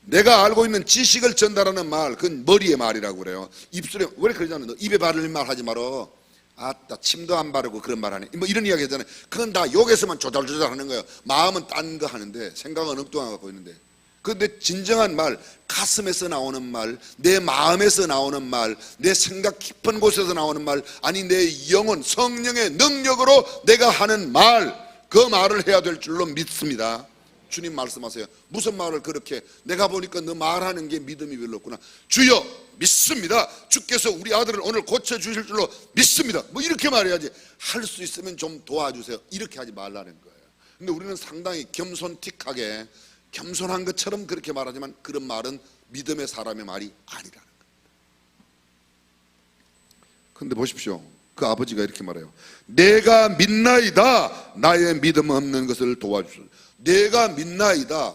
내가 알고 있는 지식을 전달하는 말, 그건 머리의 말이라고 그래요. 입술에, 왜 그러잖아요. 너 입에 바르는 말 하지 말어. 아따 침도 안 바르고 그런 말 하네. 뭐 이런 이야기 하잖아요. 그건 다 욕에서만 조잘조잘 하는 거예요. 마음은 딴 거 하는데 생각은 엉뚱한 거 갖고 있는데. 그런데 진정한 말, 가슴에서 나오는 말, 내 마음에서 나오는 말, 내 생각 깊은 곳에서 나오는 말, 아니 내 영혼, 성령의 능력으로 내가 하는 말, 그 말을 해야 될 줄로 믿습니다. 주님 말씀하세요. 무슨 말을 그렇게, 내가 보니까 너 말하는 게 믿음이 별로 없구나. 주여 믿습니다. 주께서 우리 아들을 오늘 고쳐주실 줄로 믿습니다. 뭐 이렇게 말해야지. 할 수 있으면 좀 도와주세요. 이렇게 하지 말라는 거예요. 근데 우리는 상당히 겸손틱하게 겸손한 것처럼 그렇게 말하지만 그런 말은 믿음의 사람의 말이 아니라는 거예요. 그런데 보십시오. 그 아버지가 이렇게 말해요. 내가 믿나이다. 나의 믿음 없는 것을 도와주소서. 내가 믿나이다.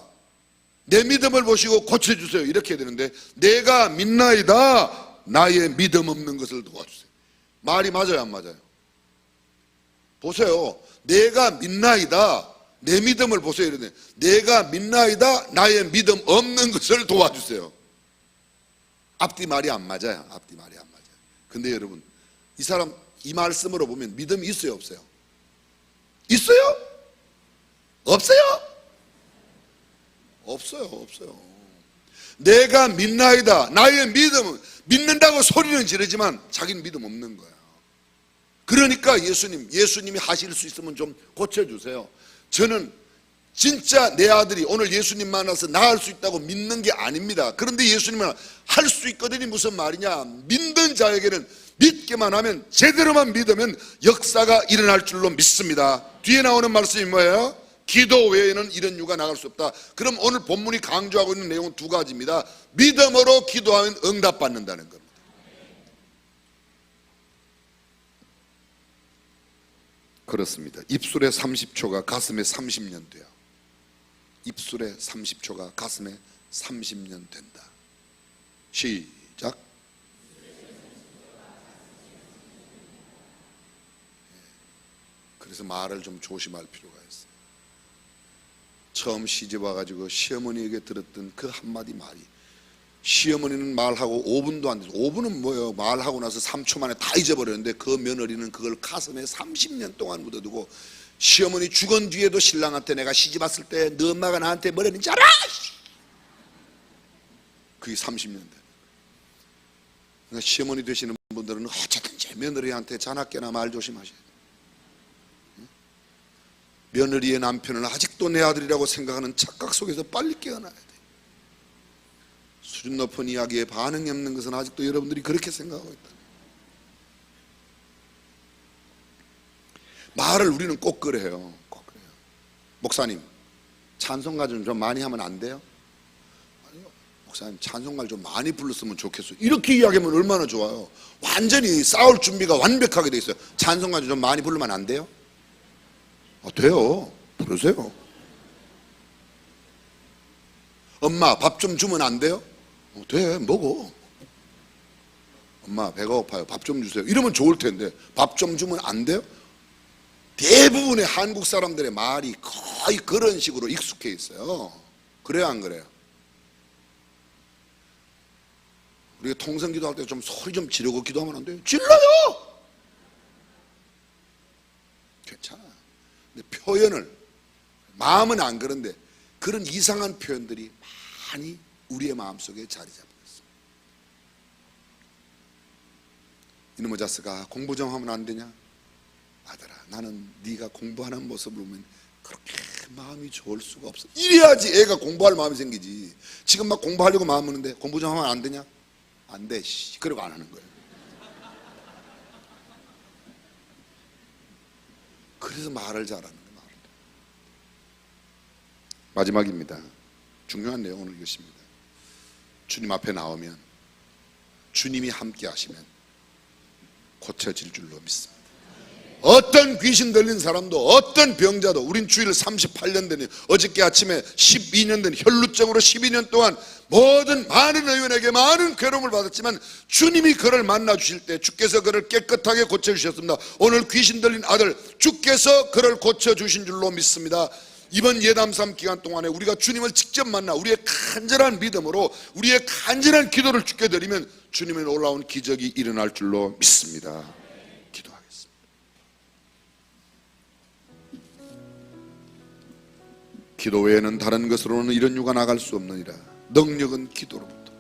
내 믿음을 보시고 고쳐주세요. 이렇게 해야 되는데 내가 믿나이다. 나의 믿음 없는 것을 도와주세요. 말이 맞아요, 안 맞아요? 보세요. 내가 믿나이다. 내 믿음을 보세요. 이러네. 내가 믿나이다. 나의 믿음 없는 것을 도와주세요. 앞뒤 말이 안 맞아요. 앞뒤 말이 안 맞아요. 근데 여러분, 이 사람 이 말씀으로 보면 믿음이 있어요, 없어요? 있어요? 없어요? 없어요, 없어요. 내가 믿나이다. 나의 믿음은, 믿는다고 소리는 지르지만 자기는 믿음 없는 거야. 그러니까 예수님이 하실 수 있으면 좀 고쳐주세요. 저는 진짜 내 아들이 오늘 예수님 만나서 나을 수 있다고 믿는 게 아닙니다. 그런데 예수님은 할 수 있거든이 무슨 말이냐? 믿는 자에게는 믿기만 하면, 제대로만 믿으면 역사가 일어날 줄로 믿습니다. 뒤에 나오는 말씀이 뭐예요? 기도 외에는 이런 유가 나갈 수 없다. 그럼 오늘 본문이 강조하고 있는 내용은 두 가지입니다. 믿음으로 기도하면 응답받는다는 겁니다. 그렇습니다. 입술에 30초가 가슴에 30년 돼요. 입술에 30초가 가슴에 30년 된다. 시작. 그래서 말을 좀 조심할 필요가 있어요. 처음 시집 와가지고 시어머니에게 들었던 그 한마디 말이, 시어머니는 말하고 5분도 안 되죠. 5분은 뭐예요? 말하고 나서 3초 만에 다 잊어버렸는데 그 며느리는 그걸 가슴에 30년 동안 묻어두고, 시어머니 죽은 뒤에도 신랑한테 내가 시집 왔을 때 너 엄마가 나한테 뭘 했는지 알아? 그게 30년 돼. 그러니까 시어머니 되시는 분들은 어쨌든지 며느리한테 자나깨나 말 조심하셔야 돼요. 며느리의 남편은 아직도 내 아들이라고 생각하는 착각 속에서 빨리 깨어나야 돼요. 수준 높은 이야기에 반응이 없는 것은 아직도 여러분들이 그렇게 생각하고 있다. 말을 우리는 꼭 그래요. 꼭 그래요. 목사님, 찬송가 좀 많이 하면 안 돼요? 아니요. 목사님, 찬송가를 좀 많이 불렀으면 좋겠어요. 이렇게 이야기하면 얼마나 좋아요. 완전히 싸울 준비가 완벽하게 돼 있어요. 찬송가 좀 많이 부르면 안 돼요? 돼요. 부르세요. 엄마, 밥 좀 주면 안 돼요? 돼, 먹어. 엄마, 배가 고파요. 밥 좀 주세요. 이러면 좋을 텐데 밥 좀 주면 안 돼요? 대부분의 한국 사람들의 말이 거의 그런 식으로 익숙해 있어요. 그래요, 안 그래요? 우리가 통성 기도할 때 좀 소리 좀 지르고 기도하면 안 돼요? 질러요! 괜찮아. 근데 표현을, 마음은 안 그런데 그런 이상한 표현들이 많이 우리의 마음속에 자리 잡고 있어요. 이놈의 자식아, 공부 좀 하면 안 되냐? 아들아, 나는 네가 공부하는 모습을 보면 그렇게 마음이 좋을 수가 없어. 이래야지 애가 공부할 마음이 생기지. 지금 막 공부하려고 마음 먹는데 공부 좀 하면 안 되냐? 안 돼. 그러고 안 하는 거예요. 그래서 말을 잘하는 거예요. 말을. 마지막입니다. 중요한 내용을 읽으십니다. 주님 앞에 나오면 주님이 함께 하시면 고쳐질 줄로 믿습니다. 어떤 귀신 들린 사람도, 어떤 병자도, 우린 주일 38년 된, 어저께 아침에 12년 된 혈루증으로 12년 동안 모든 많은 의원에게 많은 괴로움을 받았지만 주님이 그를 만나 주실 때 주께서 그를 깨끗하게 고쳐주셨습니다. 오늘 귀신 들린 아들, 주께서 그를 고쳐주신 줄로 믿습니다. 이번 예담3 기간 동안에 우리가 주님을 직접 만나 우리의 간절한 믿음으로 우리의 간절한 기도를 주께 드리면 주님의 놀라운 기적이 일어날 줄로 믿습니다. 기도하겠습니다. 기도 외에는 다른 것으로는 이런 유가 나갈 수 없느니라. 능력은 기도로부터.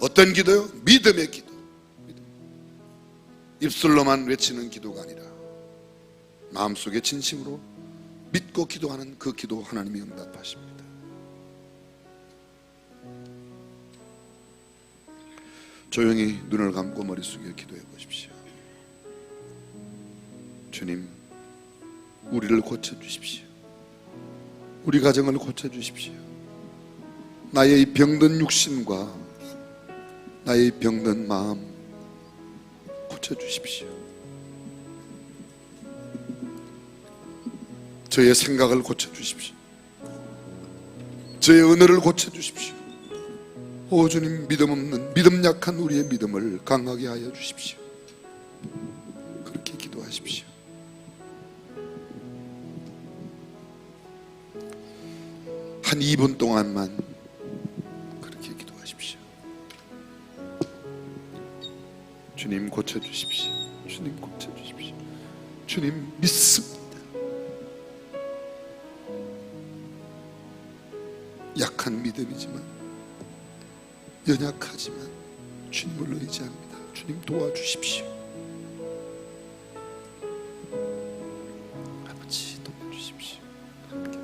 어떤 기도요? 믿음의 기도. 입술로만 외치는 기도가 아니라 마음속에 진심으로 믿고 기도하는 그 기도 하나님이 응답하십니다. 조용히 눈을 감고 머리 숙여 기도해 보십시오. 주님, 우리를 고쳐주십시오. 우리 가정을 고쳐주십시오. 나의 병든 육신과 나의 병든 마음 고쳐주십시오. 저의 생각을 고쳐주십시오. 저의 언어를 고쳐주십시오. 오 주님, 믿음 없는, 믿음 약한 우리의 믿음을 강하게 하여 주십시오. 그렇게 기도하십시오. 한 2분 동안만 그렇게 기도하십시오. 주님 고쳐주십시오. 주님 고쳐주십시오. 주님 믿습니다. 약한 믿음이지만, 연약하지만 주님을 의지합니다. 주님 도와주십시오. 아버지 도와주십시오. 함께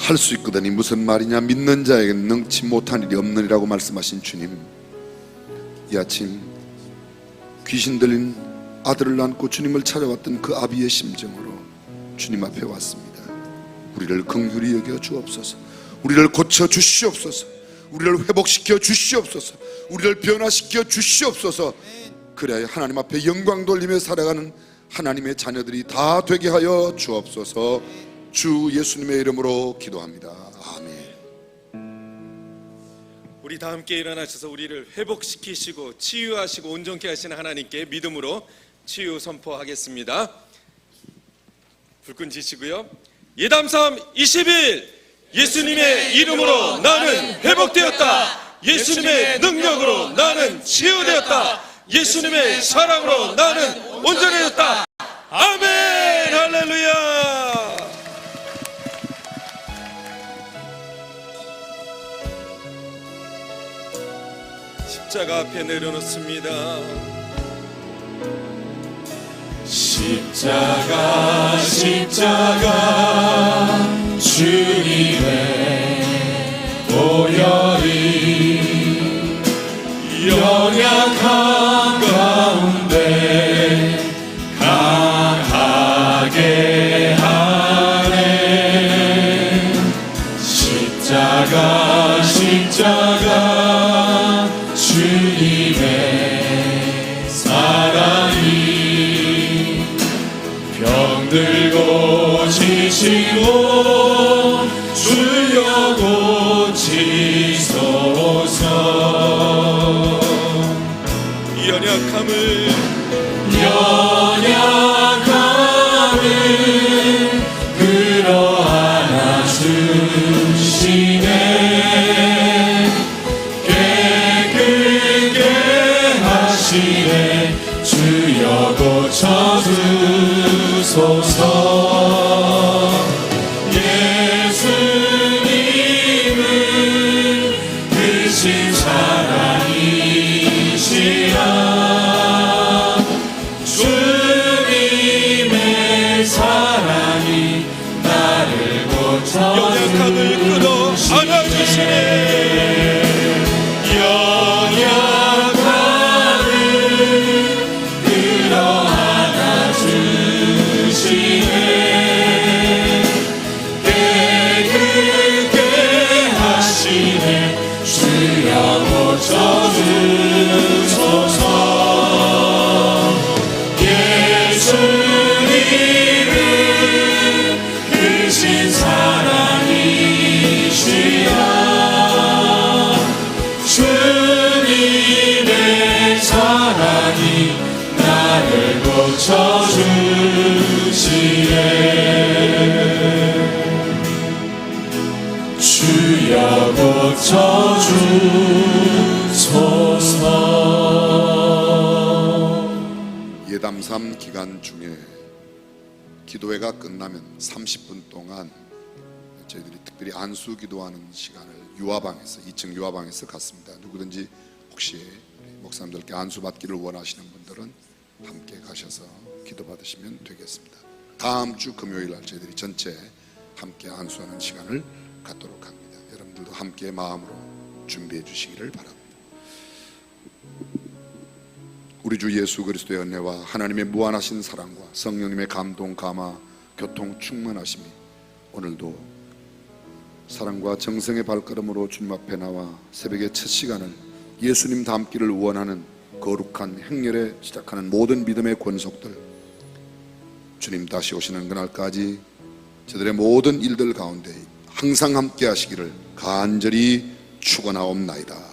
할 수 있거든이 무슨 말이냐, 믿는 자에게는 능치 못한 일이 없느니라고 말씀하신 주님, 이 아침 귀신 들린 아들을 안고 주님을 찾아왔던 그 아비의 심정으로 주님 앞에 왔습니다. 우리를 긍휼히 여겨 주옵소서. 우리를 고쳐 주시옵소서. 우리를 회복시켜 주시옵소서. 우리를 변화시켜 주시옵소서. 그래야 하나님 앞에 영광 돌리며 살아가는 하나님의 자녀들이 다 되게 하여 주옵소서. 주 예수님의 이름으로 기도합니다. 아멘. 우리 다 함께 일어나셔서 우리를 회복시키시고 치유하시고 온전케 하시는 하나님께 믿음으로 치유 선포하겠습니다. 불끈 지시고요. 예담삼 20일 예수님의 이름으로 나는 회복되었다. 예수님의 능력으로 나는 치유되었다. 예수님의 사랑으로 나는 온전해졌다. 아멘. 할렐루야. 십자가 앞에 내려놓습니다. 십자가 십자가 주님의 보혈이 연약한 가운데 강하게 하네. 십자가 십자가 주님의 사랑이 병들고 지시고 주여 고치소서. 이 연약함을 끌어안아 주시네. 깨끗게 하시네. 주여 고쳐주소서. 예수님은 크신 사랑이시라. 주님의 사랑이 나를 연약함을 끌어 안아주시네. 연약함을 끌어안아 주시네. 깨끗게 하시네. 주여 고쳐주소서. 예수님은 크신 사랑이시라. 주님의 사랑이 나를 고쳐주시네. 주여 고쳐주소서. 예담삼 기간 중에 기도회가 끝나면 30분 동안 저희들이 특별히 안수 기도하는 시간을 유아방에서 2층 유아방에서 갖습니다. 누구든지 혹시 목사님들께 안수 받기를 원하시는 분들은 함께 가셔서 기도 받으시면 되겠습니다. 다음 주 금요일 날 저희들이 전체 함께 안수하는 시간을 갖도록 합니다. 여러분들도 함께 마음으로 준비해 주시기를 바랍니다. 우리 주 예수 그리스도의 은혜와 하나님의 무한하신 사랑과 성령님의 감동, 감화, 교통, 충만하심이 오늘도 사랑과 정성의 발걸음으로 주님 앞에 나와 새벽의 첫 시간을 예수님 닮기를 원하는 거룩한 행렬에 시작하는 모든 믿음의 권속들, 주님 다시 오시는 그날까지 저들의 모든 일들 가운데 항상 함께 하시기를 간절히 축원하옵나이다.